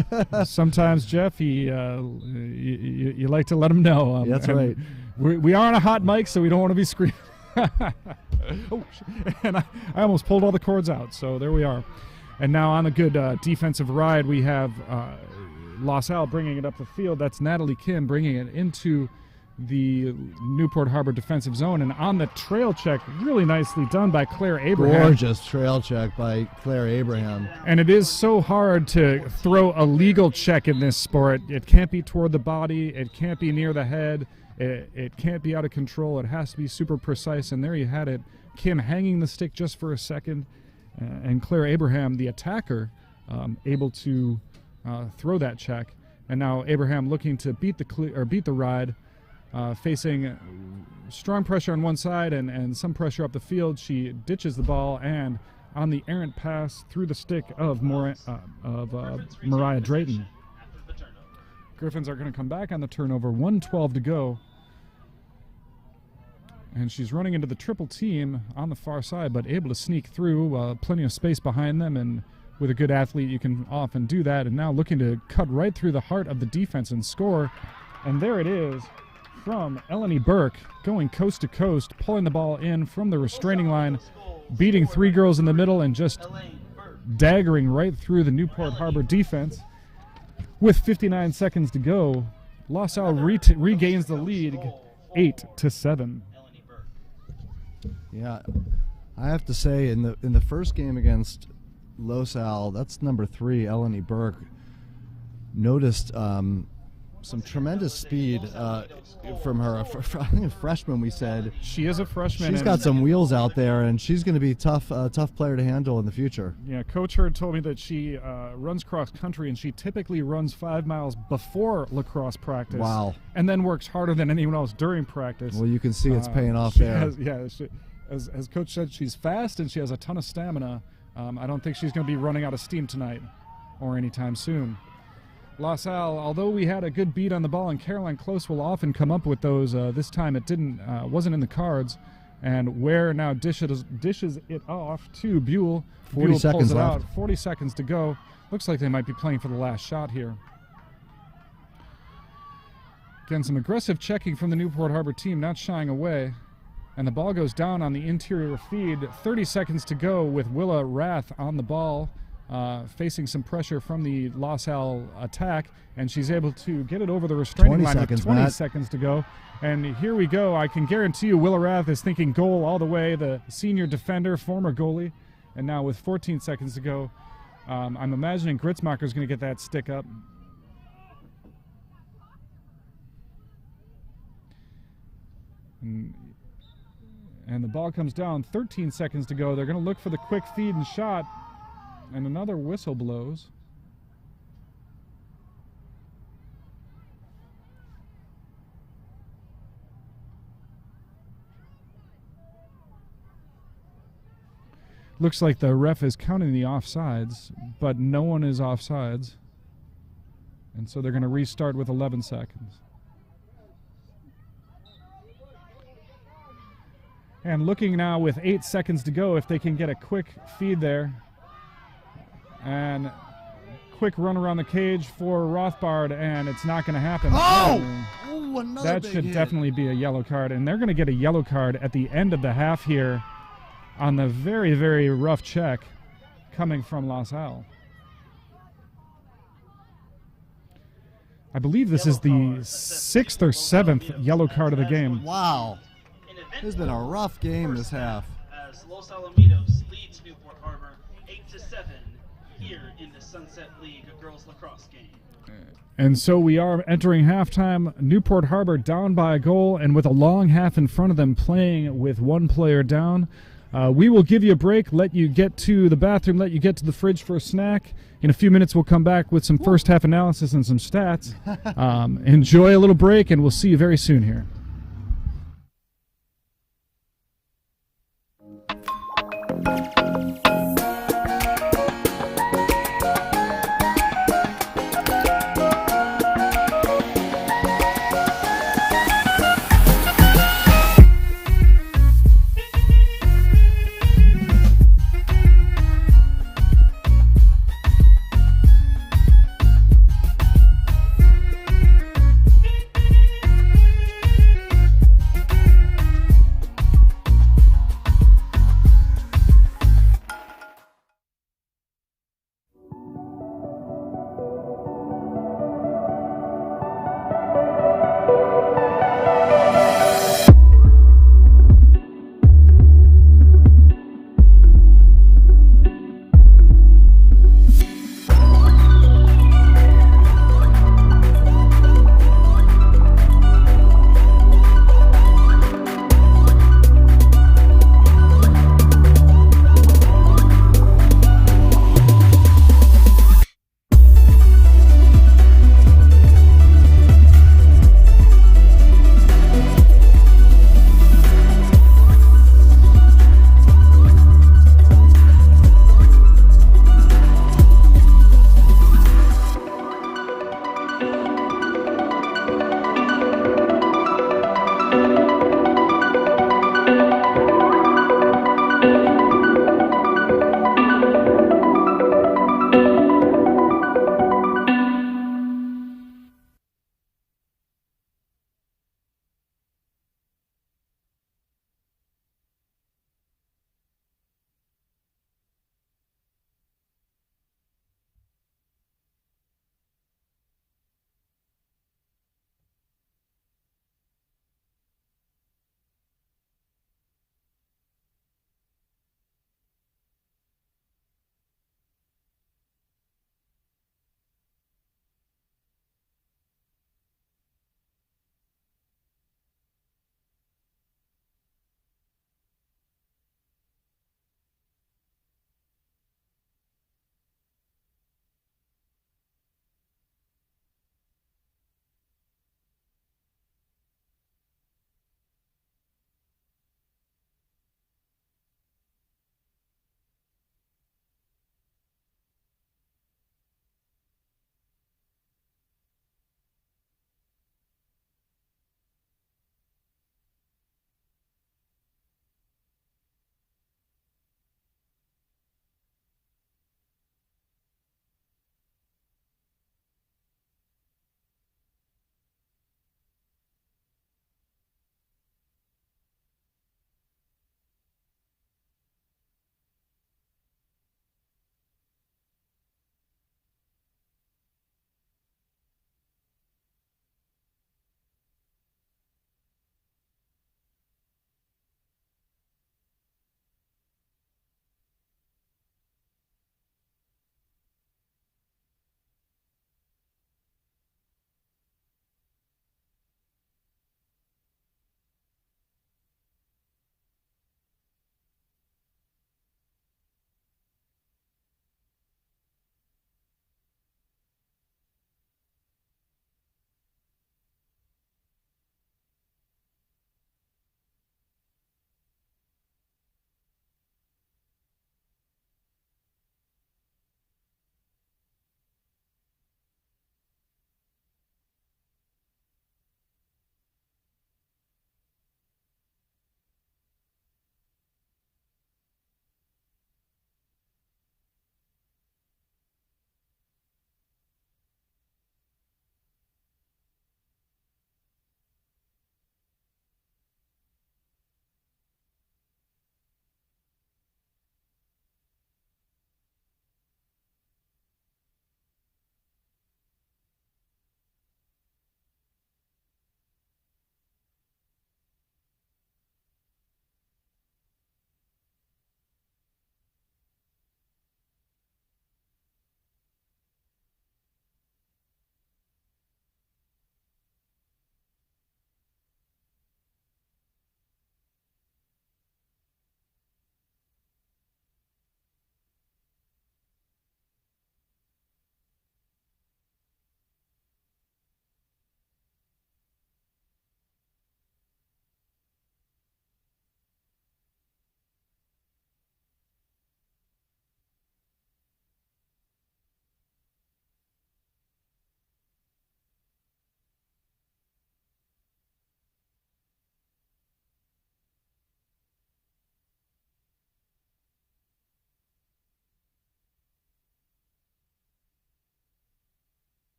B: Sometimes, Jeff, you like to let them know.
A: That's right.
B: We are on a hot mic, so we don't want to be screaming. Oh, and I almost pulled all the cords out, so there we are. And now on a good defensive ride, we have Los Al bringing it up the field. That's Natalie Kim bringing it into the Newport Harbor defensive zone. And on the trail check, really nicely done by Claire Abraham.
A: Gorgeous trail check by Claire Abraham.
B: And it is so hard to throw a legal check in this sport. It can't be toward the body. It can't be near the head. It can't be out of control. It has to be super precise. And there you had it. Kim hanging the stick just for a second. And Claire Abraham, the attacker, able to throw that check. And now Abraham looking to beat the ride, facing strong pressure on one side and some pressure up the field. She ditches the ball, and on the errant pass through the stick of Mariah Drayton. Griffins are going to come back on the turnover. 1:12 to go. And she's running into the triple team on the far side, but able to sneak through. Plenty of space behind them, and with a good athlete, you can often do that. And now looking to cut right through the heart of the defense and score. And there it is from Eleni Burke, going coast to coast, pulling the ball in from the restraining line, beating three girls in the middle and just daggering right through the Newport Harbor defense. With 59 seconds to go, Los Al regains the lead 8-7.
A: Yeah, I have to say, in the first game against Los Al, that's number 3, Eleni Burke, noticed some tremendous speed from her. I think a freshman, we said.
B: She is a freshman.
A: She's got some wheels out there, and she's going to be tough player to handle in the future.
B: Yeah, Coach Hurd told me that she runs cross country, and she typically runs 5 miles before lacrosse practice.
A: Wow.
B: And then works harder than anyone else during practice.
A: Well, you can see it's paying off
B: she
A: there.
B: As Coach said, she's fast and she has a ton of stamina. I don't think she's going to be running out of steam tonight or anytime soon. LaSalle, although we had a good beat on the ball, and Caroline Close will often come up with those, this time it wasn't in the cards. And Ware now dishes it off to Buell.
A: 40
B: Buell
A: seconds
B: pulls it
A: left.
B: out. 40 seconds to go. Looks like they might be playing for the last shot here. Again, some aggressive checking from the Newport Harbor team, not shying away. And the ball goes down on the interior feed. 30 seconds to go with Willa Rath on the ball, facing some pressure from the LaSalle attack, and she's able to get it over the restraining line with 20 seconds to go. And here we go. I can guarantee you Willa Rath is thinking goal all the way, the senior defender, former goalie. And now with 14 seconds to go, I'm imagining Gritzmacher's going to get that stick up. And the ball comes down, 13 seconds to go. They're going to look for the quick feed and shot, and another whistle blows. Looks like the ref is counting the offsides, but no one is offsides. And so they're going to restart with 11 seconds. And looking now with 8 seconds to go if they can get a quick feed there. And quick run around the cage for Rothbard, and it's not going to happen.
A: Oh, another
B: that
A: big
B: should
A: hit.
B: definitely be a yellow card, and they're going to get a yellow card at the end of the half here on the very, very rough check coming from LaSalle. I believe this is the 6th or 7th yellow card of the game.
A: Wow. It's been a rough game this half.
D: As Los Alamitos leads Newport Harbor 8-7 here in the Sunset League girls lacrosse game.
B: And so we are entering halftime. Newport Harbor down by a goal, and with a long half in front of them, playing with one player down. We will give you a break, let you get to the bathroom, let you get to the fridge for a snack. In a few minutes, we'll come back with some first half analysis and some stats. Enjoy a little break, and we'll see you very soon here.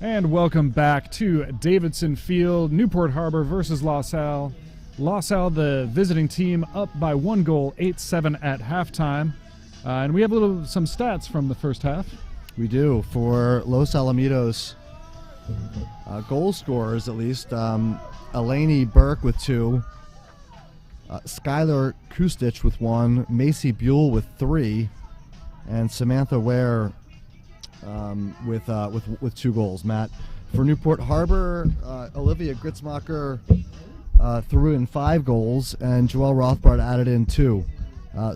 B: And welcome back to Davidson Field, Newport Harbor versus LaSalle. LaSalle, the visiting team, up by 1 goal, 8-7 at halftime. And we have some stats from the first half.
A: We do. For Los Alamitos, goal scorers at least, Eleni Burke with 2, Skylar Kustich with 1, Macy Buell with 3, and Samantha Ware with 2 goals. Matt, for Newport Harbor, Olivia Gritzmacher threw in 5 goals, and Joelle Rothbard added in 2.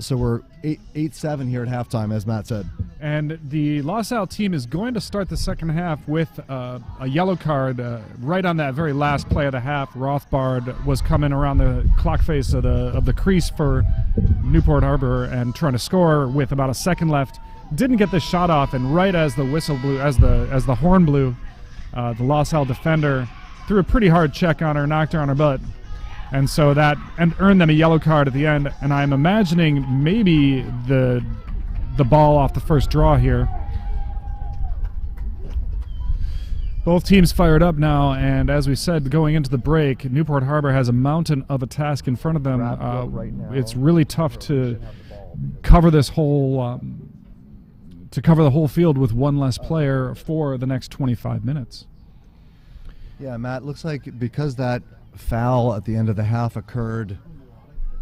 A: So we're 8-7 here at halftime, as Matt said.
B: And the LaSalle team is going to start the second half with a yellow card right on that very last play of the half. Rothbard was coming around the clock face of the crease for Newport Harbor and trying to score with about a second left. Didn't get the shot off, and right as the whistle blew, as the horn blew, the LaSalle defender threw a pretty hard check on her, knocked her on her butt. And so that earned them a yellow card at the end. And I'm imagining maybe the ball off the first draw here. Both teams fired up now, and as we said, going into the break, Newport Harbor has a mountain of a task in front of them. It's really tough to cover this whole cover the whole field with one less player for the next 25 minutes.
A: Yeah, Matt, looks like because that foul at the end of the half occurred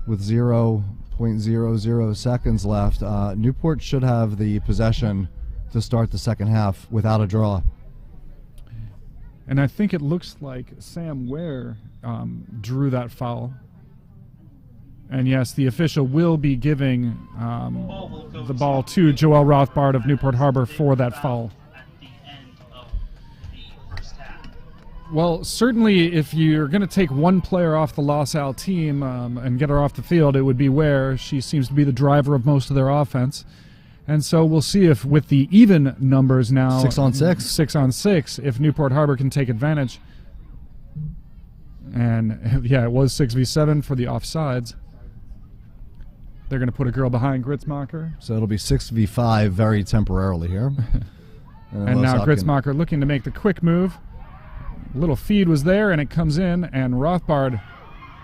A: with 0.00 seconds left, Newport should have the possession to start the second half without a draw.
B: And I think it looks like Sam Ware drew that foul. And yes, the official will be giving the ball to Joelle Rothbard of Newport Harbor for that foul. Well, certainly if you're going to take one player off the LaSalle team and get her off the field, it would be Ware. She seems to be the driver of most of their offense. And so we'll see if with the even numbers now, 6-on-6, if Newport Harbor can take advantage. And yeah, it was 6v7 for the offsides. They're going to put a girl behind Gritzmacher.
A: So it'll be 6v5 very temporarily here.
B: And now Gritzmacher looking to make the quick move. Little feed was there, and it comes in, and Rothbard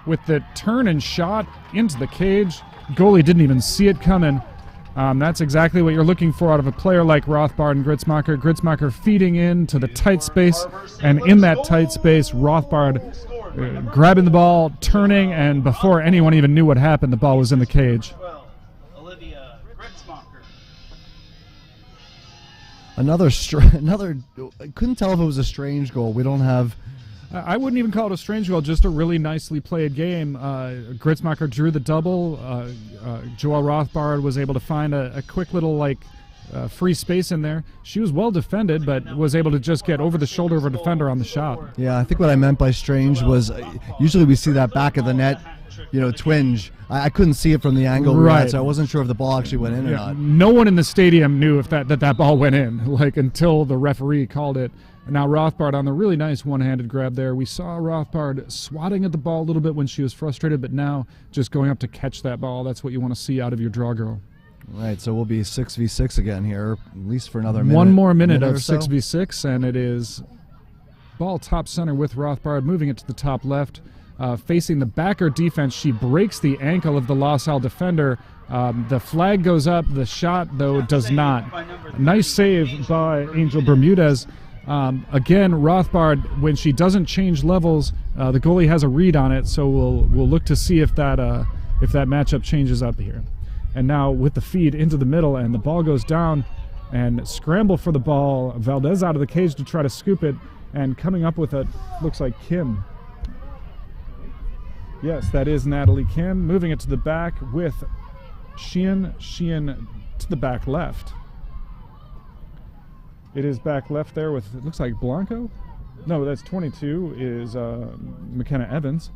B: with the turn and shot into the cage. Goalie didn't even see it coming. That's exactly what you're looking for out of a player like Rothbard and Gritzmacher. Gritzmacher feeding into the tight space, and in that tight space, Rothbard grabbing the ball, turning, and before anyone even knew what happened, the ball was in the cage.
D: Olivia Gritzmacher.
A: Another, I couldn't tell if it was a strange goal. We don't have...
B: I wouldn't even call it a strange goal, just a really nicely played game. Gritzmacher drew the double. Joelle Rothbard was able to find a quick little free space in there. She was well defended, but was able to just get over the shoulder of a defender on the shot.
A: Yeah, I think what I meant by strange was usually we see that back of the net, twinge. I couldn't see it from the angle we had, so I wasn't sure if the ball actually went in or not.
B: No one in the stadium knew if that ball went in, until the referee called it. And now Rothbard on the really nice one-handed grab there. We saw Rothbard swatting at the ball a little bit when she was frustrated, but now just going up to catch that ball. That's what you want to see out of your draw girl.
A: Right, so we'll be 6v6 again here, at least for another minute.
B: One more minute of
A: so.
B: 6v6, and it is ball top center with Rothbard, moving it to the top left. Facing the backer defense, she breaks the ankle of the LaSalle defender. The flag goes up, the shot, though, does not. Nice save by Angel Bermudez. Again, Rothbard, when she doesn't change levels, the goalie has a read on it, so we'll look to see if that matchup changes up here. And now with the feed into the middle, and the ball goes down, and scramble for the ball. Valdez out of the cage to try to scoop it, and coming up with it looks like Kim. Yes, that is Natalie Kim, moving it to the back with Sheehan to the back left. It is back left there with, it looks like Blanco? No, that's 22 is McKenna Evans.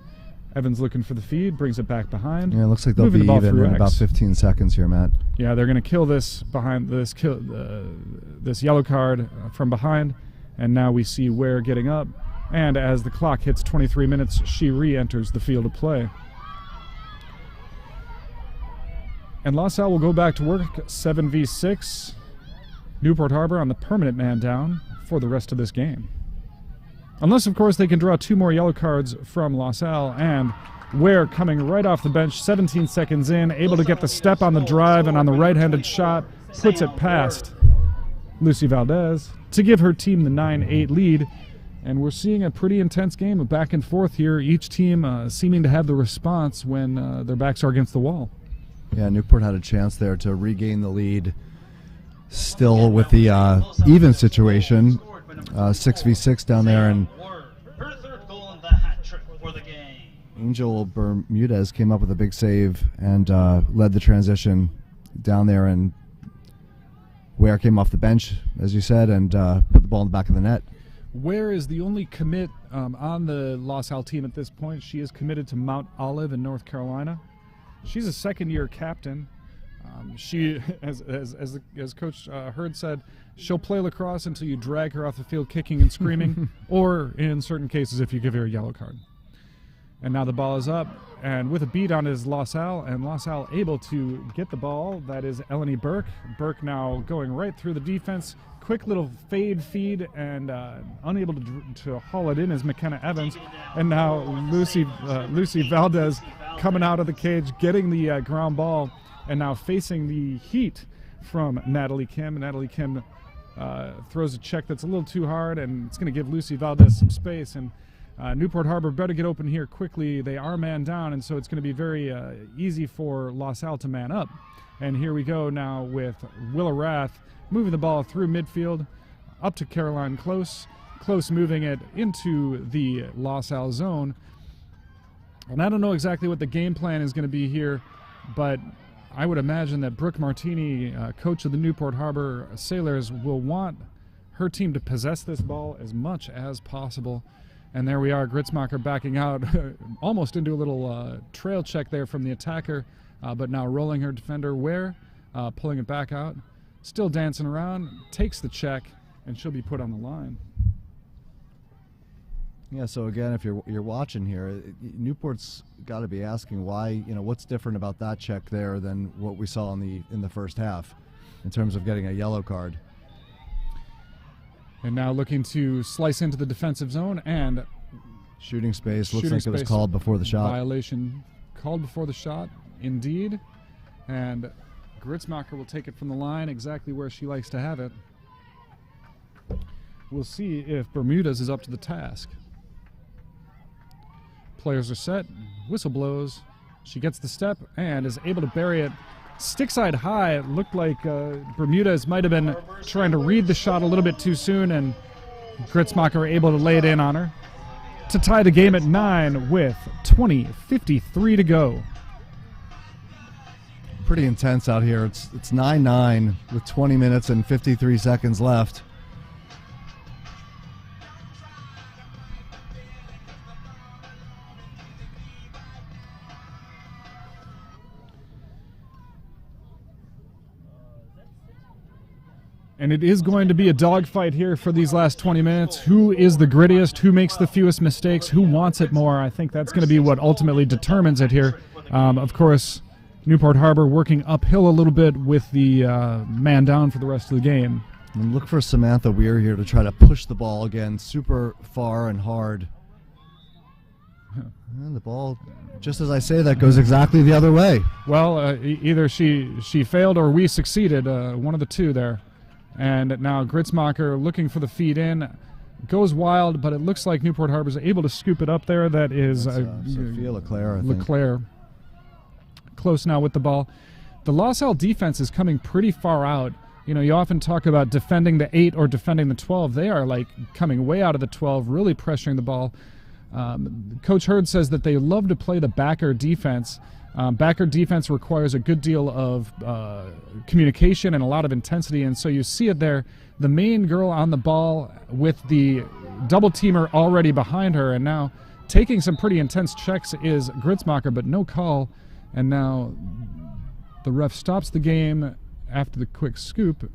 B: Evans looking for the feed, brings it back behind.
A: Yeah, it looks like they'll be even in about 15 seconds here, Matt.
B: Yeah, they're going to kill this behind this yellow card from behind, and now we see Ware getting up. And as the clock hits 23 minutes, she re-enters the field of play. And LaSalle will go back to work, 7v6. Newport Harbor on the permanent man down. for the rest of this game. Unless, of course, they can draw 2 more yellow cards from LaSalle, and Ware coming right off the bench, 17 seconds in, able to get the step on the drive, and on the right-handed shot, puts it past Lucy Valdez to give her team the 9-8 lead. And we're seeing a pretty intense game of back and forth here, each team seeming to have the response when their backs are against the wall.
A: Yeah, Newport had a chance there to regain the lead, still with the even situation, 6v6 down there, and
D: her third goal in the hat trick for the game.
A: Angel Bermudez came up with a big save and led the transition down there, and Ware came off the bench, as you said, and put the ball in the back of the net.
B: Ware is the only commit on the LaSalle team at this point. She is committed to Mount Olive in North Carolina. She's a second-year captain. She, as Coach Hurd said, she'll play lacrosse until you drag her off the field kicking and screaming, or in certain cases if you give her a yellow card. And now the ball is up, and with a beat on is LaSalle, and LaSalle able to get the ball. That is Eleni Burke. Burke now going right through the defense. Quick little fade feed, and unable to haul it in is McKenna Evans. And now Lucy Valdez coming out of the cage, getting the ground ball, and now facing the heat from Natalie Kim. Natalie Kim throws a check that's a little too hard, and it's going to give Lucy Valdez some space. And Newport Harbor better get open here quickly. They are man down, and so it's going to be very easy for LaSalle to man up. And here we go now with Willa Rath moving the ball through midfield up to Caroline Close. Close moving it into the LaSalle zone. And I don't know exactly what the game plan is going to be here, but I would imagine that Brooke Martini, coach of the Newport Harbor Sailors, will want her team to possess this ball as much as possible. And there we are, Gritzmacher backing out almost into a little trail check there from the attacker, but now rolling her defender Ware, pulling it back out. Still dancing around, takes the check, and she'll be put on the line.
A: Yeah, so again, if you're watching here, Newport's got to be asking why, what's different about that check there than what we saw in the first half in terms of getting a yellow card.
B: And now looking to slice into the defensive zone, and
A: shooting space. Looks like it was called before the shot.
B: Violation called before the shot, indeed. And Gritzmacher will take it from the line exactly where she likes to have it. We'll see if Bermudez is up to the task. Players are set, whistle blows. She gets the step and is able to bury it stick side high. It looked like Bermudez might have been trying to read the shot a little bit too soon, and Gritzmacher able to lay it in on her to tie the game at 9 with 20:53 to go.
A: Pretty intense out here. It's 9-9 with 20 minutes and 53 seconds left.
B: And it is going to be a dogfight here for these last 20 minutes. Who is the grittiest? Who makes the fewest mistakes? Who wants it more? I think that's going to be what ultimately determines it here. Of course, Newport Harbor working uphill a little bit with the man down for the rest of the game.
A: And look for Samantha Weir here to try to push the ball again super far and hard. And the ball, just as I say that, goes exactly the other way.
B: Well, either she failed or we succeeded, one of the two there. And now Gritzmacher looking for the feed in, goes wild, but it looks like Newport Harbor is able to scoop it up there. That is
A: Sophia Leclerc, I think.
B: Leclerc. Close now with the ball. The LaSalle defense is coming pretty far out. You often talk about defending the 8 or defending the 12. They are like coming way out of the 12, really pressuring the ball. Coach Hurd says that they love to play the backer defense. Backer defense requires a good deal of communication and a lot of intensity, and so you see it there. The main girl on the ball with the double teamer already behind her, and now taking some pretty intense checks is Gritzmacher, but no call. And now the ref stops the game after the quick scoop.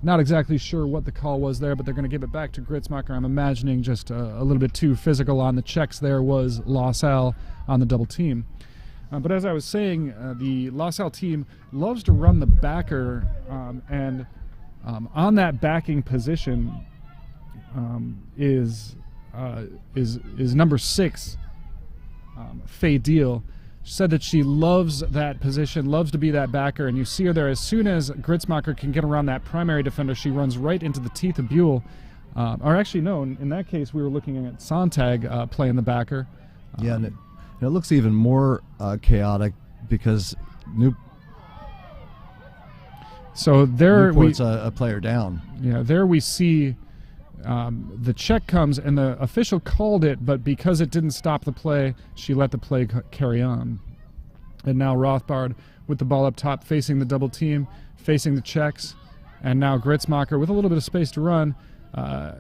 B: Not exactly sure what the call was there, but they're going to give it back to Gritzmacher. I'm imagining just a little bit too physical on the checks there was LaSalle on the double team. But as I was saying, the LaSalle team loves to run the backer, and On that backing position is number 6, Faye Deal. She said that she loves that position, loves to be that backer, and you see her there. As soon as Gritzmacher can get around that primary defender, she runs right into the teeth of Buell. Or actually, no, in that case, we were looking at Sontag playing the backer.
A: Yeah, and it looks even more chaotic because Newport's a player down.
B: Yeah, there we see the check comes, and the official called it, but because it didn't stop the play, she let the play carry on. And now Rothbard with the ball up top, facing the double team, facing the checks, and now Gritzmacher with a little bit of space to run.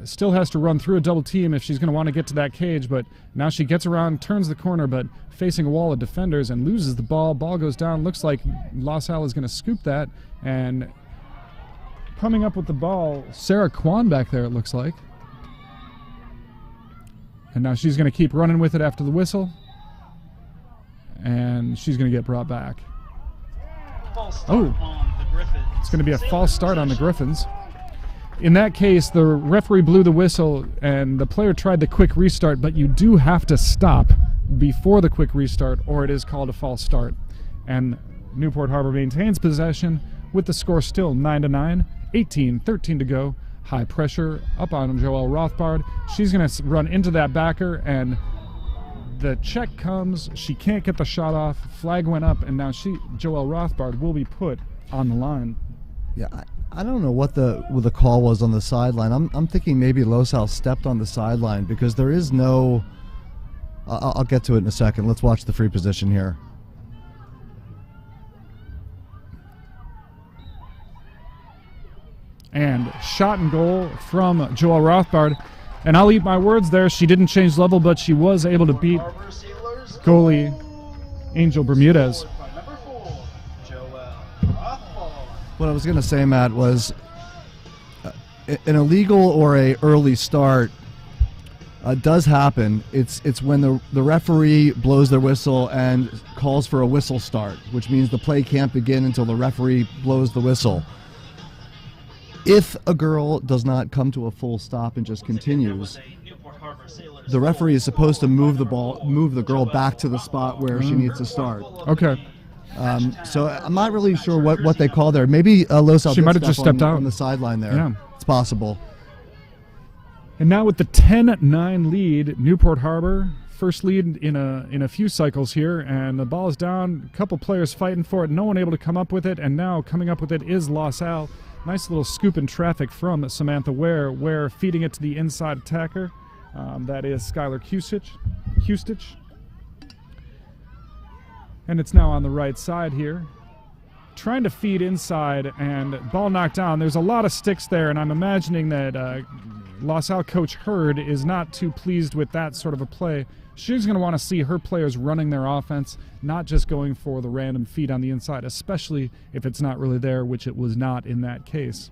B: Still has to run through a double team if she's going to want to get to that cage, but now she gets around, turns the corner, but facing a wall of defenders and loses the ball. Ball goes down. Looks like La Salle is going to scoop that, and coming up with the ball, Sarah Kwan back there, it looks like. And now she's going to keep running with it after the whistle, and she's going to get brought back. Oh, it's going to be a false start on the Griffins. In that case, the referee blew the whistle and the player tried the quick restart, but you do have to stop before the quick restart or it is called a false start. And Newport Harbor maintains possession with the score still 9-9, 18-13 to go. High pressure up on Joelle Rothbard. She's going to run into that backer, and the check comes. She can't get the shot off. Flag went up, and now Joelle Rothbard will be put on the line.
A: Yeah, I don't know what the call was on the sideline. I'm thinking maybe Losal stepped on the sideline because there is no. I'll get to it in a second. Let's watch the free position here.
B: And shot and goal from Joelle Rothbard. And I'll eat my words there. She didn't change level, but she was able to beat goalie Angel Bermudez.
A: What I was going to say, Matt, was an illegal or a early start does happen. It's when the referee blows their whistle and calls for a whistle start, which means the play can't begin until the referee blows the whistle. If a girl does not come to a full stop and just continues, the referee is supposed to move the girl back to the spot where she needs to start.
B: Okay.
A: So I'm not really sure what they call there. Maybe Losal
B: She might have just stepped out
A: on the sideline there.
B: Yeah.
A: It's possible.
B: And now with the 10-9 lead, Newport Harbor, first lead in a few cycles here, and the ball is down. A couple players fighting for it, no one able to come up with it, and now coming up with it is La Salle. Nice little scoop in traffic from Samantha Ware feeding it to the inside attacker. That is Skylar Hustich. And it's now on the right side here. Trying to feed inside, and ball knocked down. There's a lot of sticks there, and I'm imagining that La Salle coach Hurd is not too pleased with that sort of a play. She's going to want to see her players running their offense, not just going for the random feed on the inside, especially if it's not really there, which it was not in that case.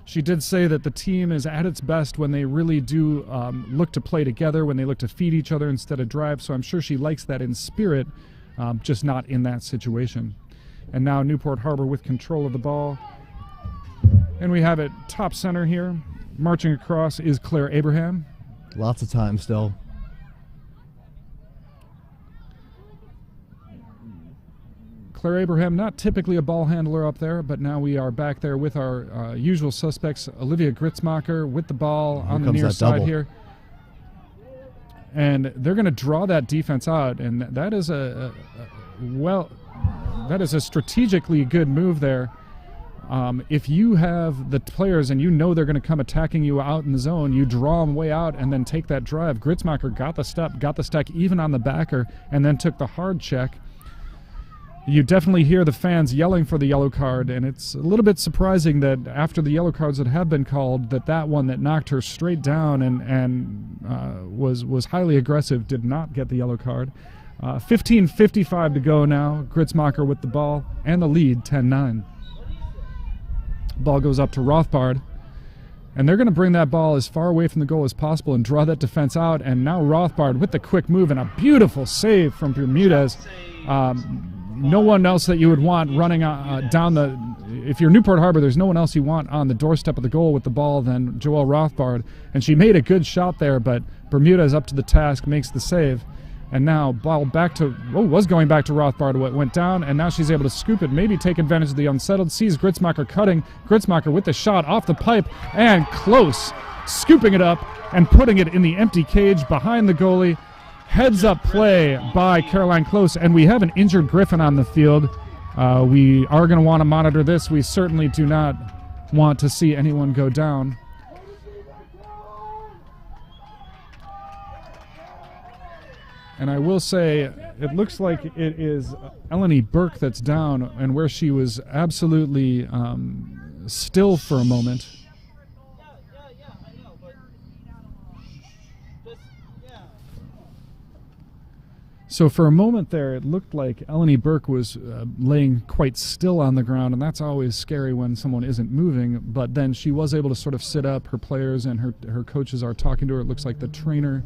B: She did say that the team is at its best when they really do look to play together, when they look to feed each other instead of drive, so I'm sure she likes that in spirit, just not in that situation. And now Newport Harbor with control of the ball. And we have it top center here. Marching across is Claire Abraham.
A: Lots of time still.
B: Claire Abraham, not typically a ball handler up there, but now we are back there with our usual suspects. Olivia Gritzmacher with the ball on the near side here. And they're going to draw that defense out, and that is a strategically good move there. If you have the players and you know they're going to come attacking you out in the zone, you draw them way out and then take that drive. Gritzmacher got the stack even on the backer, and then took the hard check. You definitely hear the fans yelling for the yellow card, and it's a little bit surprising that after the yellow cards that have been called, that one that knocked her straight down and was highly aggressive did not get the yellow card. 15:55 to go now. Gritzmacher with the ball and the lead, 10-9. Ball goes up to Rothbard, and they're going to bring that ball as far away from the goal as possible and draw that defense out. And now Rothbard with the quick move and a beautiful save from Bermudez. no one else that you would want running down the. If you're Newport Harbor, there's no one else you want on the doorstep of the goal with the ball than Joelle Rothbard. And she made a good shot there, but Bermuda is up to the task, makes the save. And now ball back to, was going back to Rothbard, what went down, and now she's able to scoop it, maybe take advantage of the unsettled, sees Gritzmacher cutting, Gritzmacher with the shot off the pipe, and close, scooping it up and putting it in the empty cage behind the goalie. Heads up play by Caroline Close, and we have an injured Griffin on the field. We are going to want to monitor this. We certainly do not want to see anyone go down. And I will say, it looks like it is Eleni Burke that's down, and where she was absolutely still for a moment. So for a moment there, it looked like Eleni Burke was laying quite still on the ground, and that's always scary when someone isn't moving. But then she was able to sort of sit up. Her players and her coaches are talking to her. It looks like the trainer...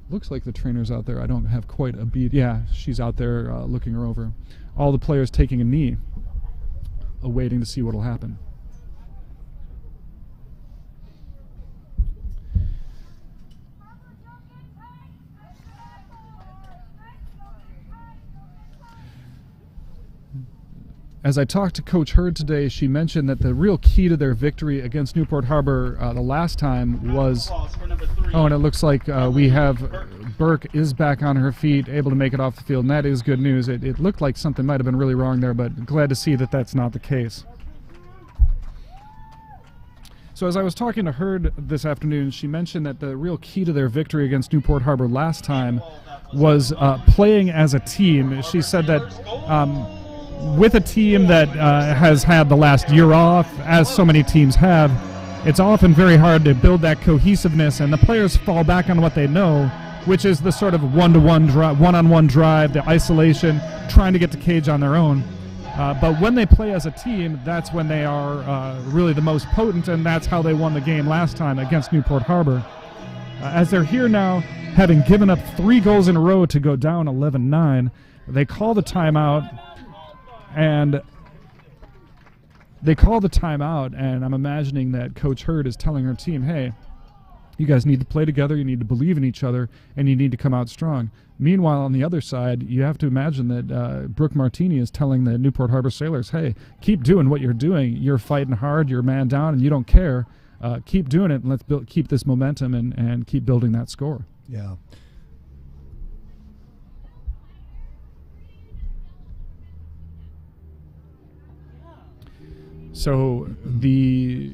B: looks like the trainer's out there. I don't have quite a beat. Yeah, she's out there looking her over. All the players taking a knee, waiting to see what will happen. As I talked to Coach Hurd today, she mentioned that the real key to their victory against Newport Harbor the last time was... Oh, and it looks like we have Burke is back on her feet, able to make it off the field, and that is good news. It looked like something might have been really wrong there, but glad to see that that's not the case. So as I was talking to Hurd this afternoon, she mentioned that the real key to their victory against Newport Harbor last time was playing as a team. She said that with a team that has had the last year off, as so many teams have, it's often very hard to build that cohesiveness, and the players fall back on what they know, which is the sort of one-on-one drive, the isolation, trying to get to cage on their own. But when they play as a team, that's when they are really the most potent, and that's how they won the game last time against Newport Harbor. As they're here now, having given up 3 goals in a row to go down 11-9, they call the timeout. And I'm imagining that Coach Hurd is telling her team, hey, you guys need to play together, you need to believe in each other, and you need to come out strong. Meanwhile, on the other side, you have to imagine that Brooke Martini is telling the Newport Harbor Sailors, hey, keep doing what you're doing. You're fighting hard, you're man down, and you don't care. Keep doing it, and let's keep this momentum and keep building that score.
A: Yeah.
B: So the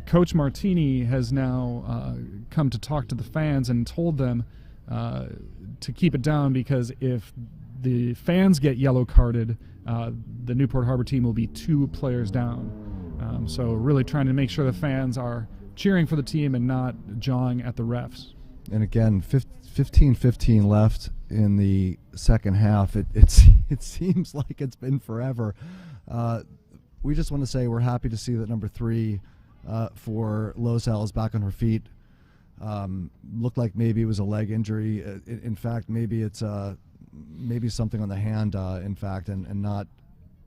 B: Coach Martini has now come to talk to the fans and told them to keep it down, because if the fans get yellow carded, the Newport Harbor team will be 2 players down. So really trying to make sure the fans are cheering for the team and not jawing at the refs.
A: And again, 15-15 left in the second half. It seems like it's been forever. We just want to say we're happy to see that number 3 for Losal is back on her feet. Looked like maybe it was a leg injury. In fact, maybe it's maybe something on the hand. In fact, and not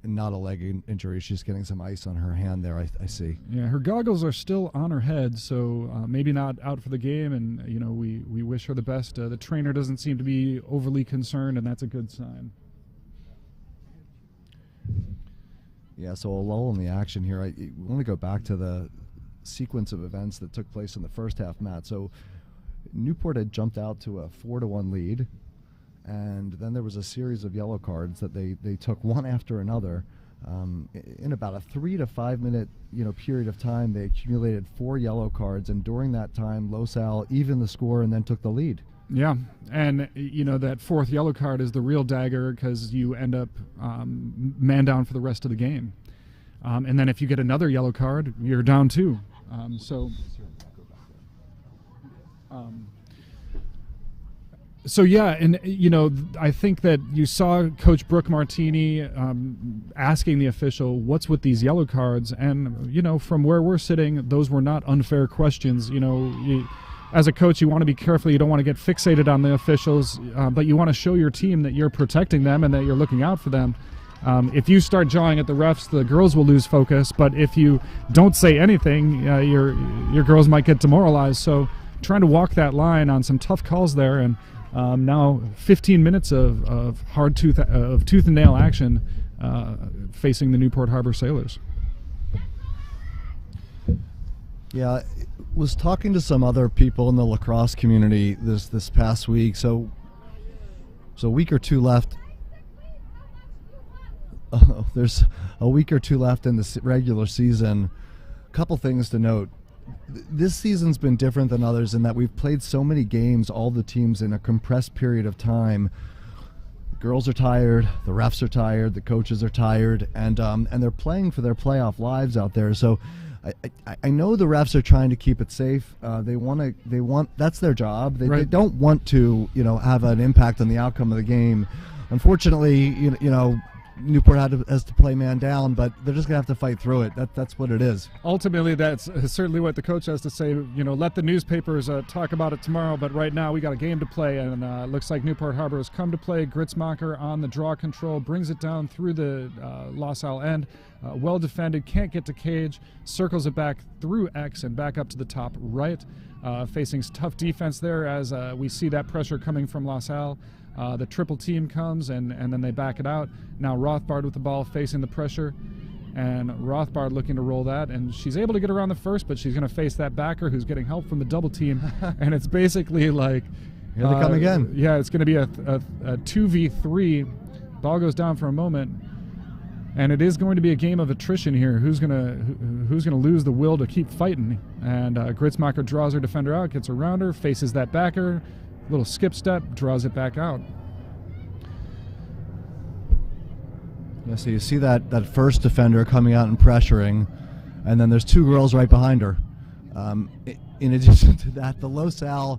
A: a leg injury. She's getting some ice on her hand there. I see.
B: Yeah, her goggles are still on her head, so maybe not out for the game. And we wish her the best. The trainer doesn't seem to be overly concerned, and that's a good sign.
A: Yeah, so a lull in the action here. I want to go back to the sequence of events that took place in the first half, Matt. So Newport had jumped out to a 4-1 lead, and then there was a series of yellow cards that they took one after another. In about a 3 to 5 minute period of time, they accumulated 4 yellow cards, and during that time, Losal evened the score and then took the lead.
B: Yeah, and that 4th yellow card is the real dagger, because you end up man down for the rest of the game. And then if you get another yellow card, you're down 2. So yeah, and I think that you saw Coach Brooke Martini asking the official, what's with these yellow cards? And from where we're sitting, those were not unfair questions. as a coach, you want to be careful. You don't want to get fixated on the officials, but you want to show your team that you're protecting them and that you're looking out for them. If you start jawing at the refs, the girls will lose focus. But if you don't say anything, your girls might get demoralized. So trying to walk that line on some tough calls there, and now 15 minutes of tooth and nail action facing the Newport Harbor Sailors.
A: Yeah, I was talking to some other people in the lacrosse community this past week. So a week or two left. There's a week or two left in the regular season. A couple things to note. This season's been different than others in that we've played so many games, all the teams, in a compressed period of time. Girls are tired, the refs are tired, the coaches are tired, and they're playing for their playoff lives out there. So I know the refs are trying to keep it safe. They want that's their job. They don't want to have an impact on the outcome of the game. Unfortunately, you know Newport has to play man down, but they're just gonna have to fight through it. That's what it is.
B: Ultimately, that's certainly what the coach has to say. Let the newspapers talk about it tomorrow, but right now we got a game to play, and it looks like Newport Harbor has come to play. Gritzmacher on the draw control, brings it down through the LaSalle end. Well defended, can't get to cage, circles it back through X and back up to the top right. Facing tough defense there as we see that pressure coming from LaSalle. The triple team comes and then they back it out. Now Rothbard with the ball facing the pressure, and Rothbard looking to roll that, and she's able to get around the first, but she's going to face that backer who's getting help from the double team. And it's basically like
A: here they come again.
B: Yeah, it's going to be a 2v3. Ball goes down for a moment, and it is going to be a game of attrition here. Who's gonna lose the will to keep fighting? And Gritzmacher draws her defender out, gets around her, faces that backer. Little skip step, draws it back out.
A: Yeah, so you see that first defender coming out and pressuring, and then there's two girls right behind her. In addition to that, the LaSalle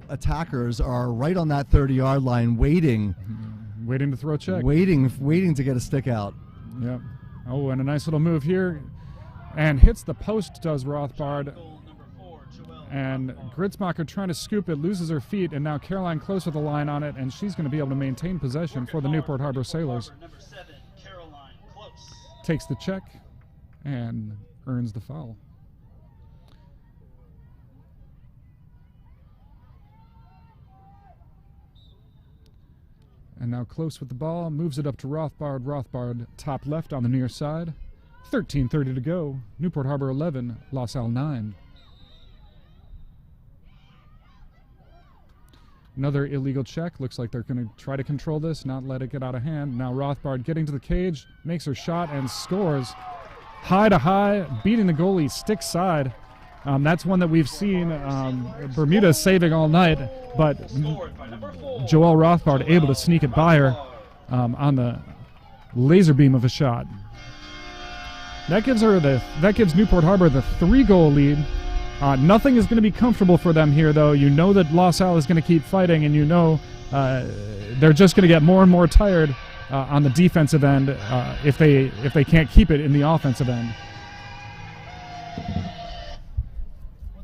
A: attackers are right on that 30-yard line, waiting
B: to throw a check,
A: waiting to get a stick out.
B: Yeah. Oh, and a nice little move here, and hits the post. Does Rothbard. And Gritzmacher trying to scoop it, loses her feet, and now Caroline close with the line on it, and she's going to be able to maintain possession for the Newport Harbor Sailors. Takes the check and earns the foul. And now close with the ball, moves it up to Rothbard. Rothbard top left on the near side. 13:30 to go. Newport Harbor 11, LaSalle 9. Another illegal check. Looks like they're going to try to control this, not let it get out of hand. Now Rothbard getting to the cage, makes her shot and scores. High to high, beating the goalie stick side. That's one that we've seen Bermuda saving all night, but Joelle Rothbard able to sneak it by her on the laser beam of a shot. That gives Newport Harbor the 3-goal lead. Nothing is going to be comfortable for them here, though. You know that LaSalle is going to keep fighting, and you know they're just going to get more and more tired on the defensive end if they can't keep it in the offensive end.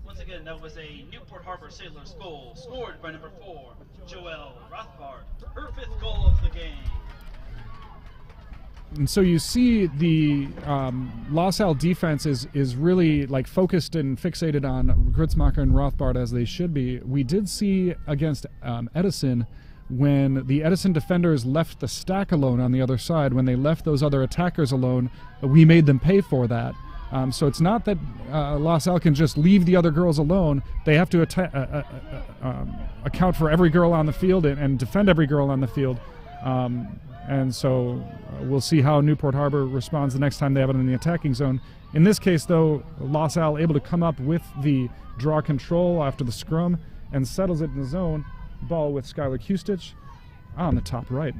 D: Once again, that was a Newport Harbor Sailors goal scored by number 4, Joelle Rothbard, her 5th goal of the game.
B: And so you see the LaSalle defense is really like focused and fixated on Gritzmacher and Rothbard as they should be. We did see against Edison, when the Edison defenders left the stack alone on the other side, when they left those other attackers alone, we made them pay for that. So it's not that LaSalle can just leave the other girls alone. They have to account for every girl on the field and defend every girl on the field. And so we'll see how Newport Harbor responds the next time they have it in the attacking zone. In this case, though, LaSalle able to come up with the draw control after the scrum and settles it in the zone. Ball with Skylar Q-Stitch on the top right.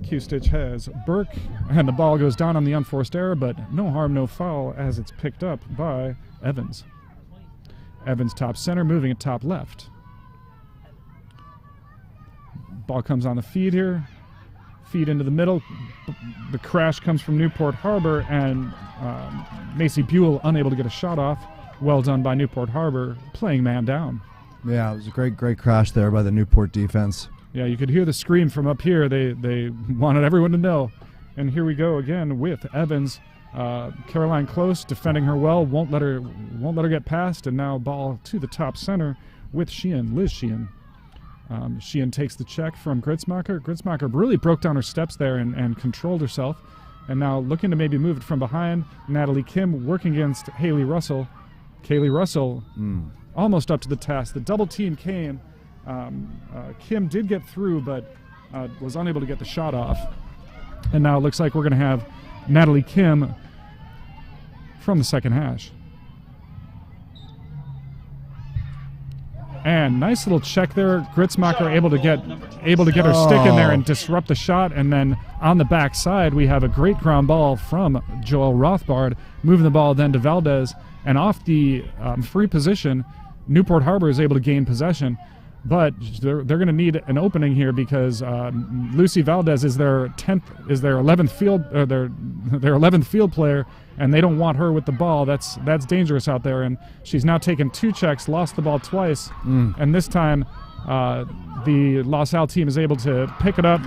B: Q-Stitch has Burke, and the ball goes down on the unforced error, but no harm, no foul as it's picked up by Evans. Evans top center, moving it top left. Ball comes on the feed here. Feed into the middle. The crash comes from Newport Harbor, and Macy Buell unable to get a shot off. Well done by Newport Harbor, playing man down.
A: Yeah, it was a great crash there by the Newport defense.
B: Yeah, you could hear the scream from up here. They wanted everyone to know. And here we go again with Evans. Caroline Close defending her well, won't let her get past, and now ball to the top center with Sheehan, Liz Sheehan. Sheehan takes the check from Gritzmacher. Gritzmacher really broke down her steps there and controlled herself. And now looking to maybe move it from behind, Natalie Kim working against Haley Russell. Kaylee Russell almost up to the task. The double team came. Kim did get through, but was unable to get the shot off. And now it looks like we're going to have Natalie Kim from the second hash. And nice little check there. Gritzmacher able to get her stick in there and disrupt the shot. And then on the back side, we have a great ground ball from Joel Rothbard, moving the ball then to Valdez. And off the free position, Newport Harbor is able to gain possession. But they're going to need an opening here because Lucy Valdez is their 11th field their 11th field player, and they don't want her with the ball. That's dangerous out there. And she's now taken 2 checks, lost the ball twice, and this time the Los Al team is able to pick it up,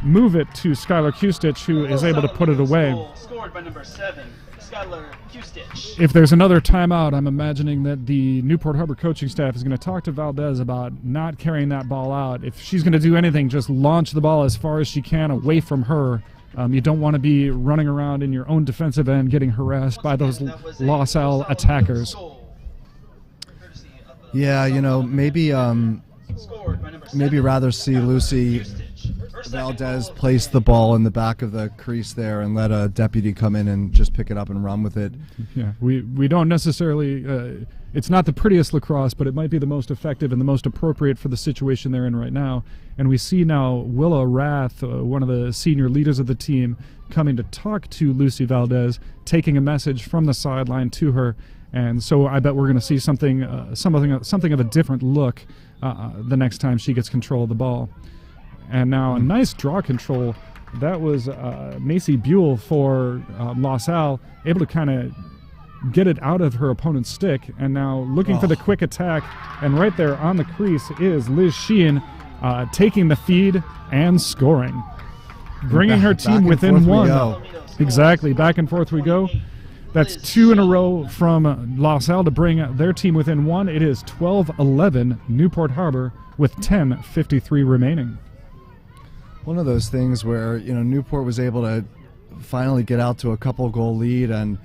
B: move it to Skylar Kustich, who is able to put it away.
D: Scored by number 7, Skylar Kustich.
B: If there's another timeout, I'm imagining that the Newport Harbor coaching staff is going to talk to Valdez about not carrying that ball out. If she's going to do anything, just launch the ball as far as she can away from her. You don't want to be running around in your own defensive end getting harassed by those Los Al attackers.
A: Yeah, you know, maybe rather see Lucy Valdez place the ball in the back of the crease there and let a deputy come in and just pick it up and run with it.
B: Yeah, we don't necessarily it's not the prettiest lacrosse, but it might be the most effective and the most appropriate for the situation they're in right now. And we see now Willa Rath, one of the senior leaders of the team, coming to talk to Lucy Valdez, taking a message from the sideline to her. And so I bet we're going to see something of a different look the next time she gets control of the ball. And now a nice draw control. That was Macy Buell for Los Al, able to kind of get it out of her opponent's stick. And now looking for the quick attack. And right there on the crease is Liz Sheehan taking the feed and scoring. Bringing her team within 1. Exactly, back and forth we go. That's 2 in a row from Los Al to bring their team within 1. It is 12-11 Newport Harbor with 10:53 remaining.
A: One of those things where, you know, Newport was able to finally get out to a couple-goal lead, and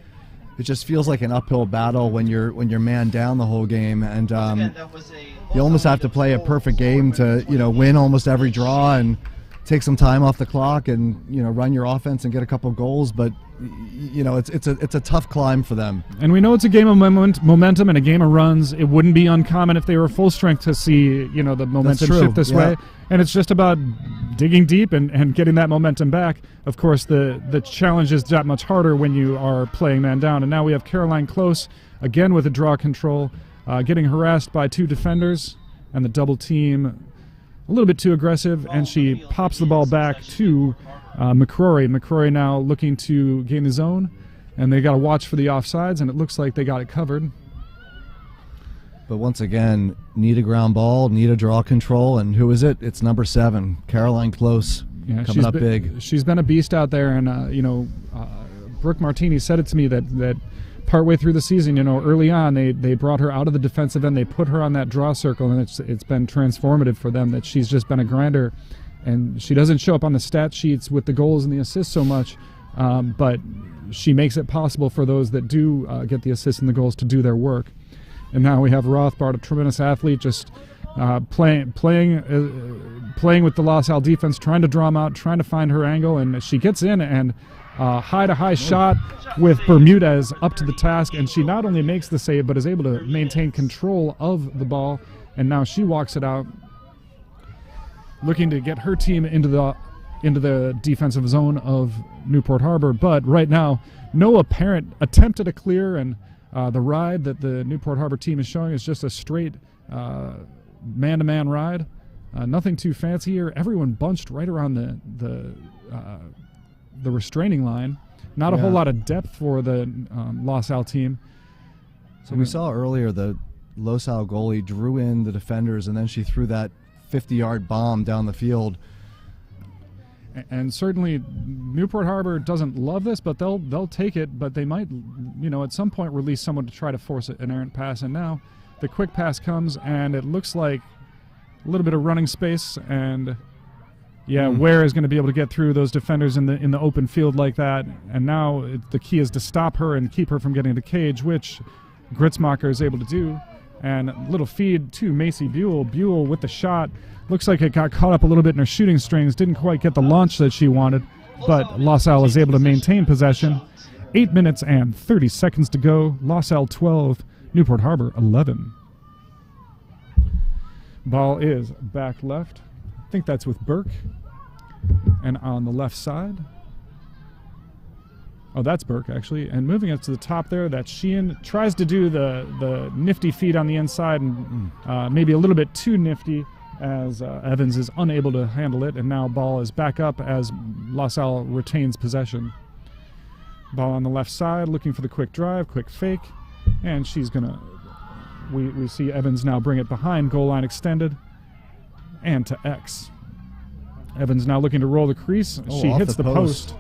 A: it just feels like an uphill battle when you're man down the whole game, and you almost have to play a perfect game to, you know, win almost every draw and take some time off the clock and, you know, run your offense and get a couple goals. But, you know, it's a tough climb for them.
B: And we know it's a game of momentum and a game of runs. It wouldn't be uncommon if they were full strength to see, you know, the momentum shift this way. And it's just about digging deep and getting that momentum back. Of course, the challenge is that much harder when you are playing man down. And now we have Caroline Close again with a draw control, getting harassed by 2 defenders, and the double team a little bit too aggressive, and she pops the ball back to McCrory. McCrory now looking to gain the zone, and they got to watch for the offsides, and it looks like they got it covered.
A: But once again, need a ground ball, need a draw control, and who is it? It's number 7, Caroline Close, coming up big.
B: She's been a beast out there, and you know, Brooke Martini said it to me that partway through the season, you know, early on, they brought her out of the defensive end, they put her on that draw circle, and it's been transformative for them. That she's just been a grinder, and she doesn't show up on the stat sheets with the goals and the assists so much, but she makes it possible for those that do get the assists and the goals to do their work. And now we have Rothbard, a tremendous athlete, just playing with the Los Al defense, trying to draw them out, trying to find her angle, and she gets in and high-to-high shot with Bermudez up to the task, and she not only makes the save but is able to maintain control of the ball, and now she walks it out, looking to get her team into the defensive zone of Newport Harbor. But right now, no apparent attempt at a clear, and the ride that the Newport Harbor team is showing is just a straight man-to-man ride. Nothing too fancy here. Everyone bunched right around the restraining line. Not a whole
A: Yeah.
B: lot of depth for the Los Al team.
A: So we saw earlier the Los Al goalie drew in the defenders, and then she threw that 50-yard bomb down the field.
B: And certainly Newport Harbor doesn't love this, but they'll take it. But they might, at some point release someone to try to force an errant pass. And now the quick pass comes, and it looks like a little bit of running space. And Ware is going to be able to get through those defenders in the open field like that. And now the key is to stop her and keep her from getting to the cage, which Gritzmacher is able to do. And a little feed to Macy Buell. Buell with the shot. Looks like it got caught up a little bit in her shooting strings. Didn't quite get the launch that she wanted. But Los Al is able to maintain possession. 8 minutes and 30 seconds to go. Los Al 12, Newport Harbor 11. Ball is back left. I think that's with Burke. And on the left side. Oh, that's Burke, actually. And moving up to the top there, that's Sheehan. Tries to do the nifty feed on the inside, and maybe a little bit too nifty, as Evans is unable to handle it. And now ball is back up as Los Al retains possession. Ball on the left side, looking for the quick drive, quick fake. And she's going to... We see Evans now bring it behind, goal line extended. And to X. Evans now looking to roll the crease. She
A: off
B: hits
A: the
B: the post.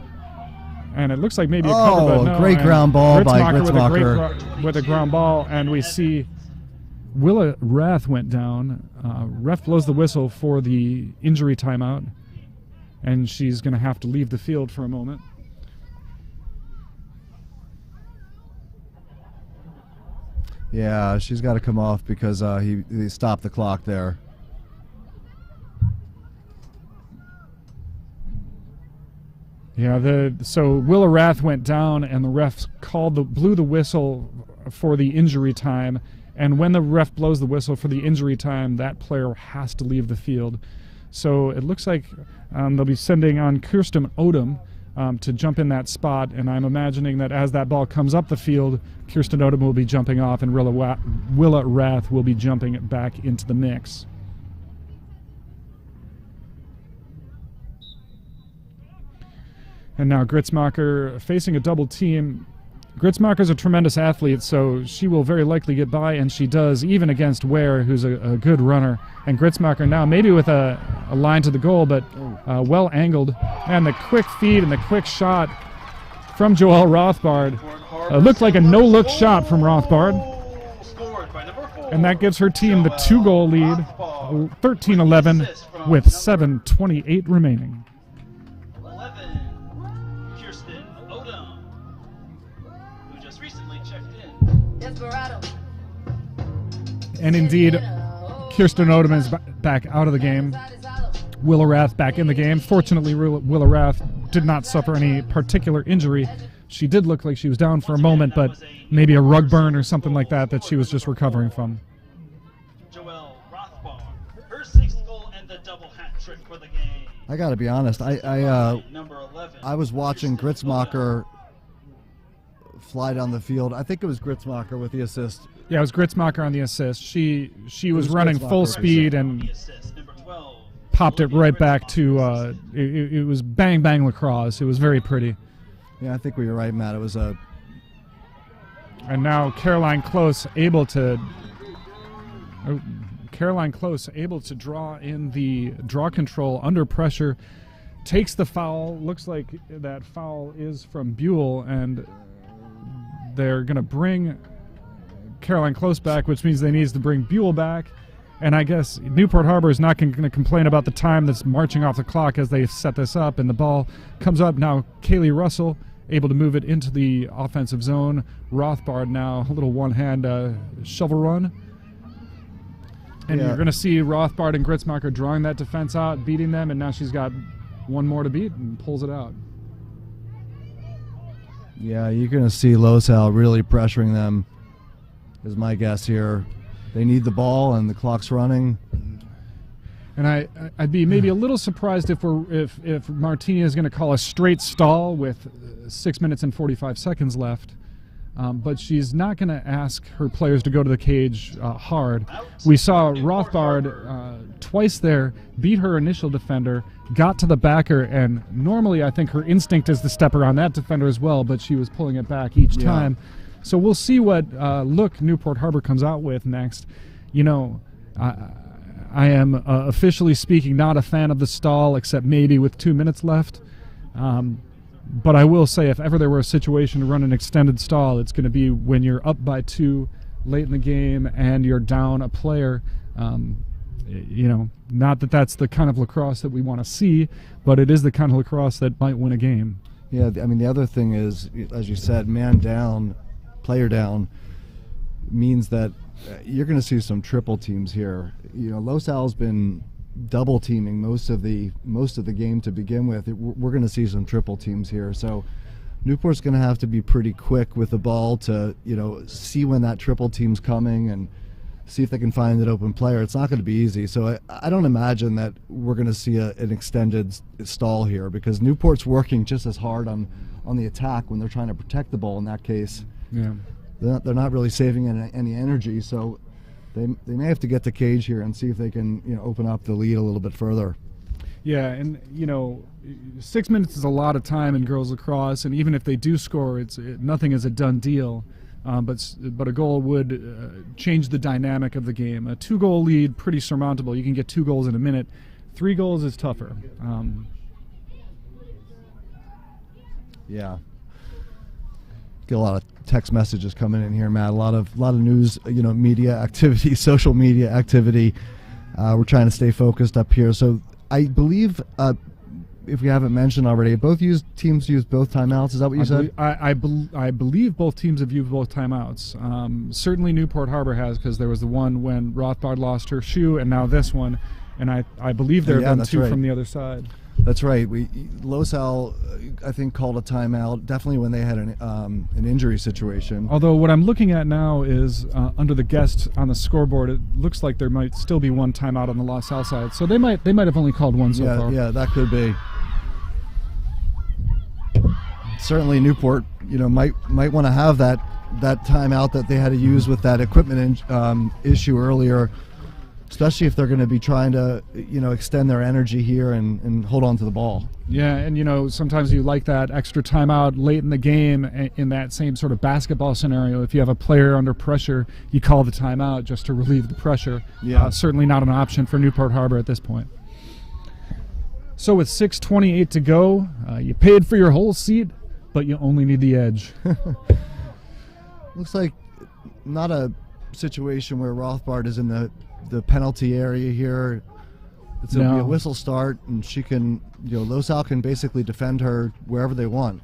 B: And it looks like maybe a
A: Oh,
B: cover, but no.
A: great
B: And
A: ground ball by Gritzmacher.
B: with a ground ball, and we see Willa Rath went down. Ref blows the whistle for the injury timeout, and she's going to have to leave the field for a moment.
A: Yeah, she's got to come off because he stopped the clock there.
B: Yeah, so Willa Rath went down, and the ref blew the whistle for the injury time. And when the ref blows the whistle for the injury time, that player has to leave the field. So it looks like they'll be sending on Kirsten Odom to jump in that spot. And I'm imagining that as that ball comes up the field, Kirsten Odom will be jumping off, and Willa Rath will be jumping back into the mix. And now Gritzmacher facing a double team. Gritzmacher's a tremendous athlete, so she will very likely get by, and she does, even against Ware, who's a good runner. And Gritzmacher now maybe with a line to the goal, but well angled. And the quick feed and the quick shot from Joelle Rothbard. Looked like a no-look shot from Rothbard. And that gives her team the 2-goal lead, 13-11, with 7:28 remaining. And indeed, Kirsten Odom is back out of the game. Willa Rath back in the game. Fortunately, Willa Rath did not suffer any particular injury. She did look like she was down for a moment, but maybe a rug burn or something like that she was just recovering from.
D: Joelle Rothbard, her 6th goal and the double hat trick for the game.
A: I got to be honest.
D: Number 11.
A: I was watching Gritzmacher fly down the field. I think it was Gritzmacher with the assist.
B: Yeah, it was Gritzmacher on the assist. She was running full speed and popped it right back to it was bang bang lacrosse. It was very pretty.
A: Yeah, I think we were right, Matt. It was a...
B: And now Caroline Close able to draw in the draw control under pressure, takes the foul. Looks like that foul is from Buell, and they're going to bring Caroline Close back, which means they need to bring Buell back. And I guess Newport Harbor is not going to complain about the time that's marching off the clock as they set this up. And the ball comes up now. Kaylee Russell able to move it into the offensive zone. Rothbard now a little one-hand shovel run. And you're going to see Rothbard and Gritzmacher drawing that defense out, beating them, and now she's got one more to beat and pulls it out.
A: Yeah, you're going to see Los Al really pressuring them, is my guess here. They need the ball, and the clock's running.
B: And I'd be maybe a little surprised if Martini is going to call a straight stall with 6 minutes and 45 seconds left. But she's not going to ask her players to go to the cage hard. We saw Rothbard twice there beat her initial defender, got to the backer, and normally I think her instinct is to step around that defender as well, but she was pulling it back each time. So we'll see what look Newport Harbor comes out with next. You know, I am officially speaking not a fan of the stall, except maybe with 2 minutes left. But I will say, if ever there were a situation to run an extended stall, it's going to be when you're up by 2 late in the game and you're down a player. You know, not that that's the kind of lacrosse that we want to see, but it is the kind of lacrosse that might win a game.
A: Yeah, I mean, the other thing is, as you said, man down, player down, means that you're going to see some triple teams here. You know, Los Al's been double teaming most of the game to begin with. We're going to see some triple teams here. So Newport's going to have to be pretty quick with the ball to, you know, see when that triple team's coming and see if they can find an open player. It's not going to be easy. So I don't imagine that we're going to see an extended stall here, because Newport's working just as hard on the attack when they're trying to protect the ball in that case.
B: Yeah.
A: They're not really saving any energy, so they may have to get to cage here and see if they can, you know, open up the lead a little bit further.
B: Yeah, and you know, 6 minutes is a lot of time in girls lacrosse, and even if they do score, nothing is a done deal. But a goal would change the dynamic of the game. A 2-goal lead, pretty surmountable. You can get 2 goals in a minute. 3 goals is tougher.
A: Yeah. Get a lot of text messages coming in here, Matt. A lot of news, you know, media activity, social media activity. We're trying to stay focused up here. So I believe, if we haven't mentioned already, teams used both timeouts. Is that what you said?
B: I believe both teams have used both timeouts. Certainly Newport Harbor has, because there was the one when Rothbard lost her shoe, and now this one. And I believe there have been 2 from the other side.
A: That's right. Los Al, I think, called a timeout definitely when they had an injury situation.
B: Although what I'm looking at now is under the guest on the scoreboard, it looks like there might still be 1 timeout on the Los Al side. So they might have only called 1 so far.
A: Yeah, that could be. Certainly Newport, you know, might want to have that timeout that they had to use with that equipment issue earlier, especially if they're going to be trying to, you know, extend their energy here and hold on to the ball.
B: Yeah, and you know, sometimes you like that extra timeout late in the game in that same sort of basketball scenario. If you have a player under pressure, you call the timeout just to relieve the pressure.
A: Yeah.
B: Certainly not an option for Newport Harbor at this point. So with 6:28 to go, you paid for your whole seat, but you only need the edge.
A: Looks like not a situation where Rothbard is in the penalty area here. It's going to be a whistle start, and she can, you know, Los Al can basically defend her wherever they want.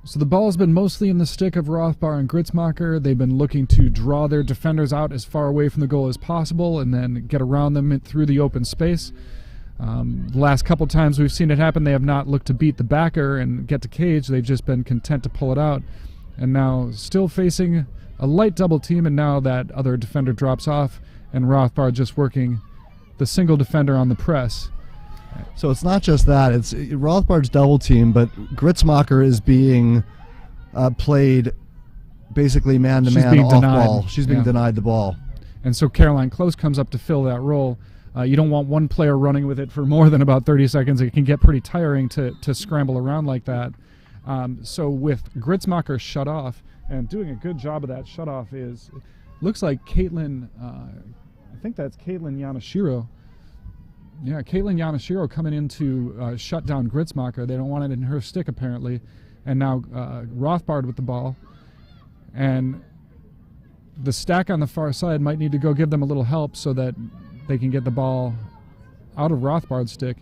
B: So the ball's been mostly in the stick of Rothbar and Gritzmacher. They've been looking to draw their defenders out as far away from the goal as possible and then get around them through the open space. The last couple times we've seen it happen, they have not looked to beat the backer and get to cage. They've just been content to pull it out. And now still facing a light double team, and now that other defender drops off, and Rothbard just working the single defender on the press.
A: So it's not just that. It's Rothbard's double team, but Gritzmacher is being played basically man-to-man off ball. She's being denied the ball.
B: And so Caroline Close comes up to fill that role. You don't want one player running with it for more than about 30 seconds. It can get pretty tiring to scramble around like that. So with Gritzmacher shut off, and doing a good job of that shut off looks like Caitlin, I think that's Caitlin Yanashiro. Yeah, Caitlin Yanashiro coming in to shut down Gritzmacher. They don't want it in her stick apparently. And now Rothbard with the ball. And the stack on the far side might need to go give them a little help so that they can get the ball out of Rothbard's stick.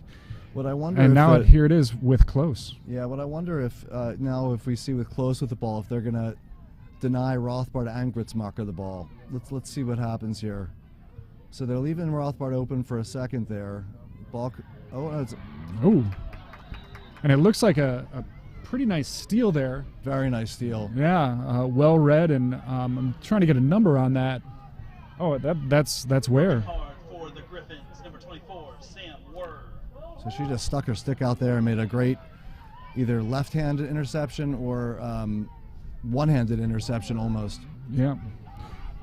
A: What I wonder,
B: and now here it is with Close.
A: Yeah, what I wonder if now if we see with Close with the ball, if they're going to deny Rothbard and Gritzmacher the ball. Let's see what happens here. So they're leaving Rothbard open for a second there. Ball.
B: Oh, and it looks like a pretty nice steal there.
A: Very nice steal.
B: Yeah, well read, and I'm trying to get a number on that. Oh, that's where.
D: For the Griffins, number 24, Sam Word.
A: So she just stuck her stick out there and made a great either left-handed interception or one-handed interception almost.
B: Yeah.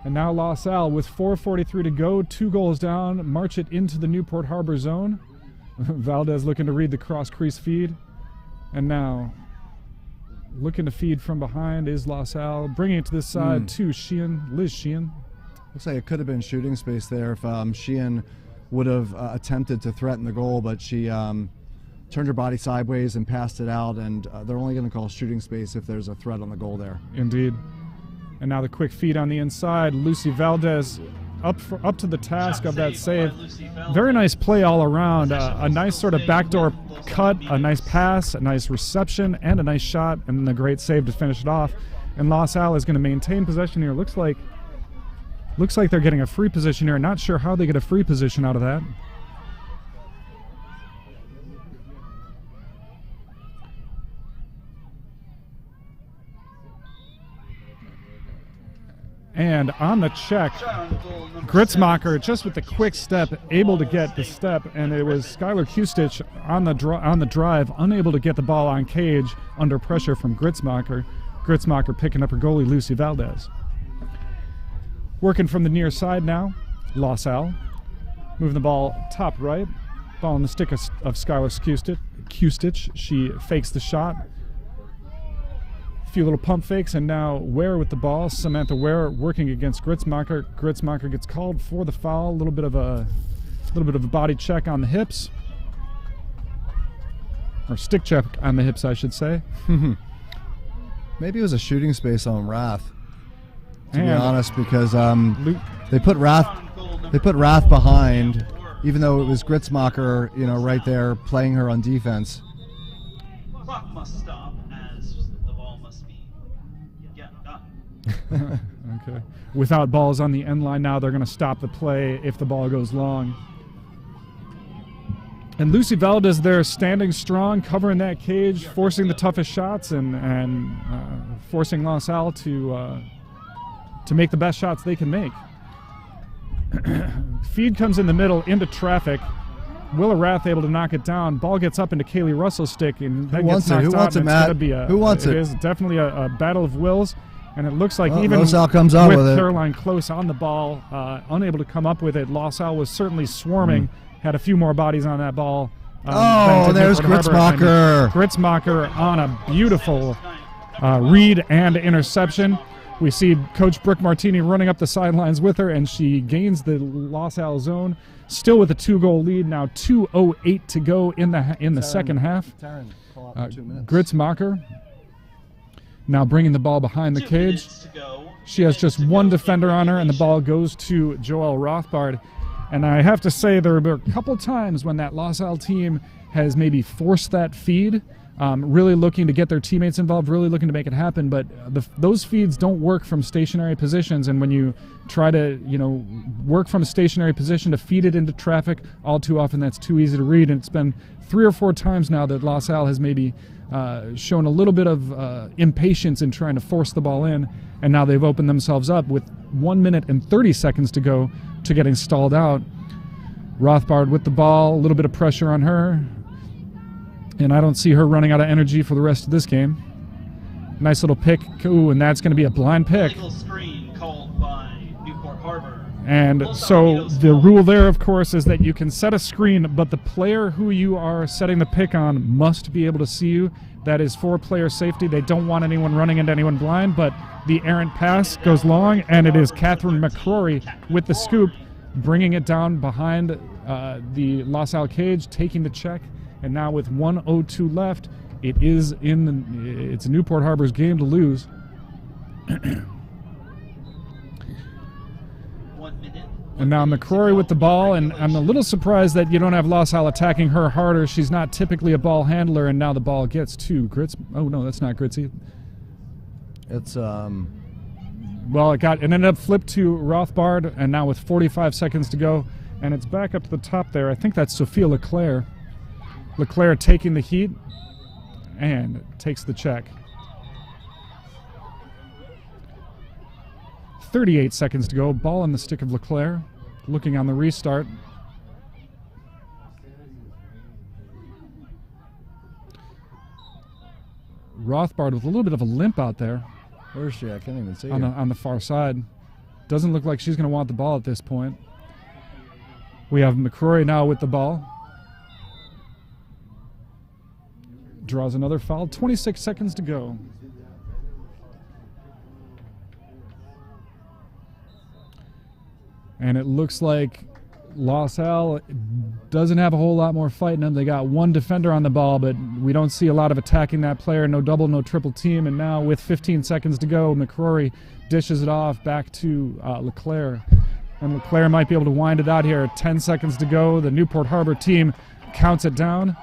B: And now LaSalle with 4:43 to go, 2 goals down, march it into the Newport Harbor zone. Valdez looking to read the cross crease feed. And now looking to feed from behind is LaSalle, bringing it to this side to Liz Sheehan.
A: Looks like it could have been shooting space there if Sheehan would have attempted to threaten the goal, but she turned her body sideways and passed it out, and they're only going to call shooting space if there's a threat on the goal there.
B: Indeed. And now the quick feed on the inside. Lucy Valdez up to the task of that save. Very nice play all around. A nice sort of backdoor cut, a nice pass, a nice reception, and a nice shot, and then a great save to finish it off. And LaSalle is going to maintain possession here. Looks like they're getting a free position here. Not sure how they get a free position out of that. And on the check, Gritzmacher just with the quick step, able to get the step, and it was Skylar Kustich on the drive, unable to get the ball on cage under pressure from Gritzmacher. Gritzmacher picking up her goalie, Lucy Valdez. Working from the near side now, LaSalle. Moving the ball top right. Ball in the stick of Skylar Kustich. She fakes the shot. Few little pump fakes, and now Ware with the ball. Samantha Ware working against Gritzmacher. Gritzmacher gets called for the foul. A little bit of a body check on the hips, or stick check on the hips, I should say.
A: Maybe it was a shooting space on Rath, to be honest, because they put Rath behind, even though it was Gritzmacher, right there playing her on defense.
D: Clock must stop as the ball must be done.
B: Okay. Without balls on the end line now, they're going to stop the play if the ball goes long. And Lucy Valdez there standing strong, covering that cage, forcing the toughest shots, and forcing LaSalle to make the best shots they can make. Feed comes in the middle into traffic. Willa Rath able to knock it down. Ball gets up into Kaylee Russell's stick, and that gets knocked out.
A: Who wants it, Matt? Who wants it?
B: It is definitely a battle of wills, and it looks like even
A: LaSalle comes out with it.
B: Caroline close on the ball, unable to come up with it. LaSalle was certainly swarming, had a few more bodies on that ball.
A: There's Gritzmacher.
B: Gritzmacher on a beautiful read and interception. We see Coach Brooke Martini running up the sidelines with her, and she gains the LaSalle zone, still with a 2-goal lead. Now 2:08 to go in the second half. Gritzmacher now bringing the ball behind the cage. She has just one defender on her, and the ball goes to Joelle Rothbard. And I have to say, there were a couple times when that LaSalle team has maybe forced that feed, really looking to get their teammates involved, really looking to make it happen. But those feeds don't work from stationary positions. And when you try to, work from a stationary position to feed it into traffic, all too often that's too easy to read. And it's been 3 or 4 times now that LaSalle has maybe shown a little bit of impatience in trying to force the ball in. And now they've opened themselves up with 1 minute and 30 seconds to go to getting stalled out. Rothbard with the ball, a little bit of pressure on her. And I don't see her running out of energy for the rest of this game. Nice little pick. Ooh, and that's going to be a blind pick.
D: Illegal screen called by Newport Harbor.
B: And so the rule there, of course, is that you can set a screen, but the player who you are setting the pick on must be able to see you. That is for player safety. They don't want anyone running into anyone blind, but the errant pass goes long, and it is Catherine McCrory with the scoop, bringing it down behind the LaSalle cage, taking the check. And now with 1:02 left, it's Newport Harbor's game to lose.
D: 1 minute.
B: And now McCrory with the ball, and I'm a little surprised that you don't have LaSalle attacking her harder. She's not typically a ball handler, and now the ball gets to Gritz. Oh no, that's not Gritzy.
A: It's
B: Well, it ended up flipped to Rothbard, and now with 45 seconds to go, and it's back up to the top there. I think that's Sophia Leclerc. Leclerc taking the heat and takes the check. 38 seconds to go. Ball in the stick of Leclerc. Looking on the restart. Rothbard with a little bit of a limp out there.
A: Where is she? I can't even see
B: on
A: her.
B: the far side. Doesn't look like she's going to want the ball at this point. We have McCrory now with the ball. Draws another foul. 26 seconds to go. And it looks like LaSalle doesn't have a whole lot more fight in them. They got one defender on the ball, but we don't see a lot of attacking that player. No double, no triple team. And now with 15 seconds to go, McCrory dishes it off back to LeClaire. And LeClaire might be able to wind it out here. 10 seconds to go. The Newport Harbor team counts it down.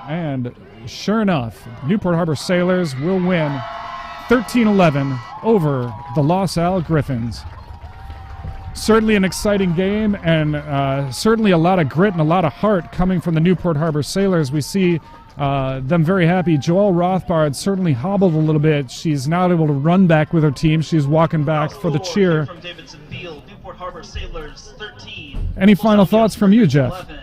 B: And sure enough, Newport Harbor Sailors will win 13-11 over the LaSalle Griffins. Certainly an exciting game, and certainly a lot of grit and a lot of heart coming from the Newport Harbor Sailors. We see them very happy. Joelle Rothbard certainly hobbled a little bit. She's not able to run back with her team. She's walking back for the cheer.
D: From Davidson Field, Newport Harbor Sailors 13.
B: Any final thoughts from you, Jeff?
D: 11.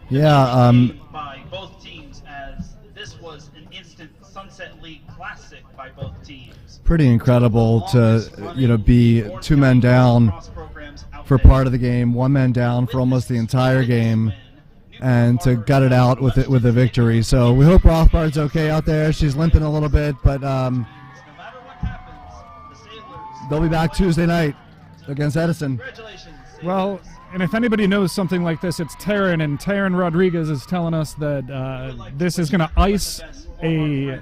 A: Yeah,
D: By both teams, as this was an instant Sunset League classic by both teams.
A: pretty incredible to be 2 men down for part of the game, 1 man down for almost the entire game, and to gut it out with a victory. So we hope Rothbard's okay out there. She's limping a little bit, but they'll be back Tuesday night against Edison.
B: Well, and if anybody knows something like this, it's Taryn, and Taryn Rodriguez is telling us that this is going to ice a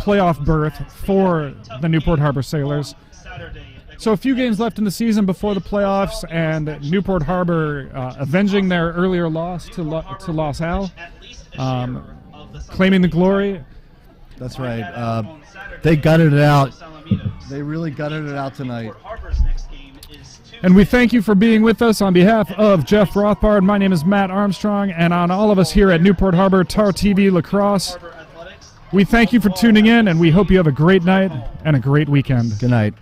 B: playoff berth for the Newport Harbor Sailors. So a few games left in the season before the playoffs, and Newport Harbor avenging their earlier loss to LaSalle, claiming the glory.
A: That's right. They gutted it out. They really gutted it out tonight.
B: And we thank you for being with us. On behalf of Jeff Rothbard, my name is Matt Armstrong, and on all of us here at Newport Harbor TarTV Lacrosse, we thank you for tuning in, and we hope you have a great night and a great weekend.
A: Good night.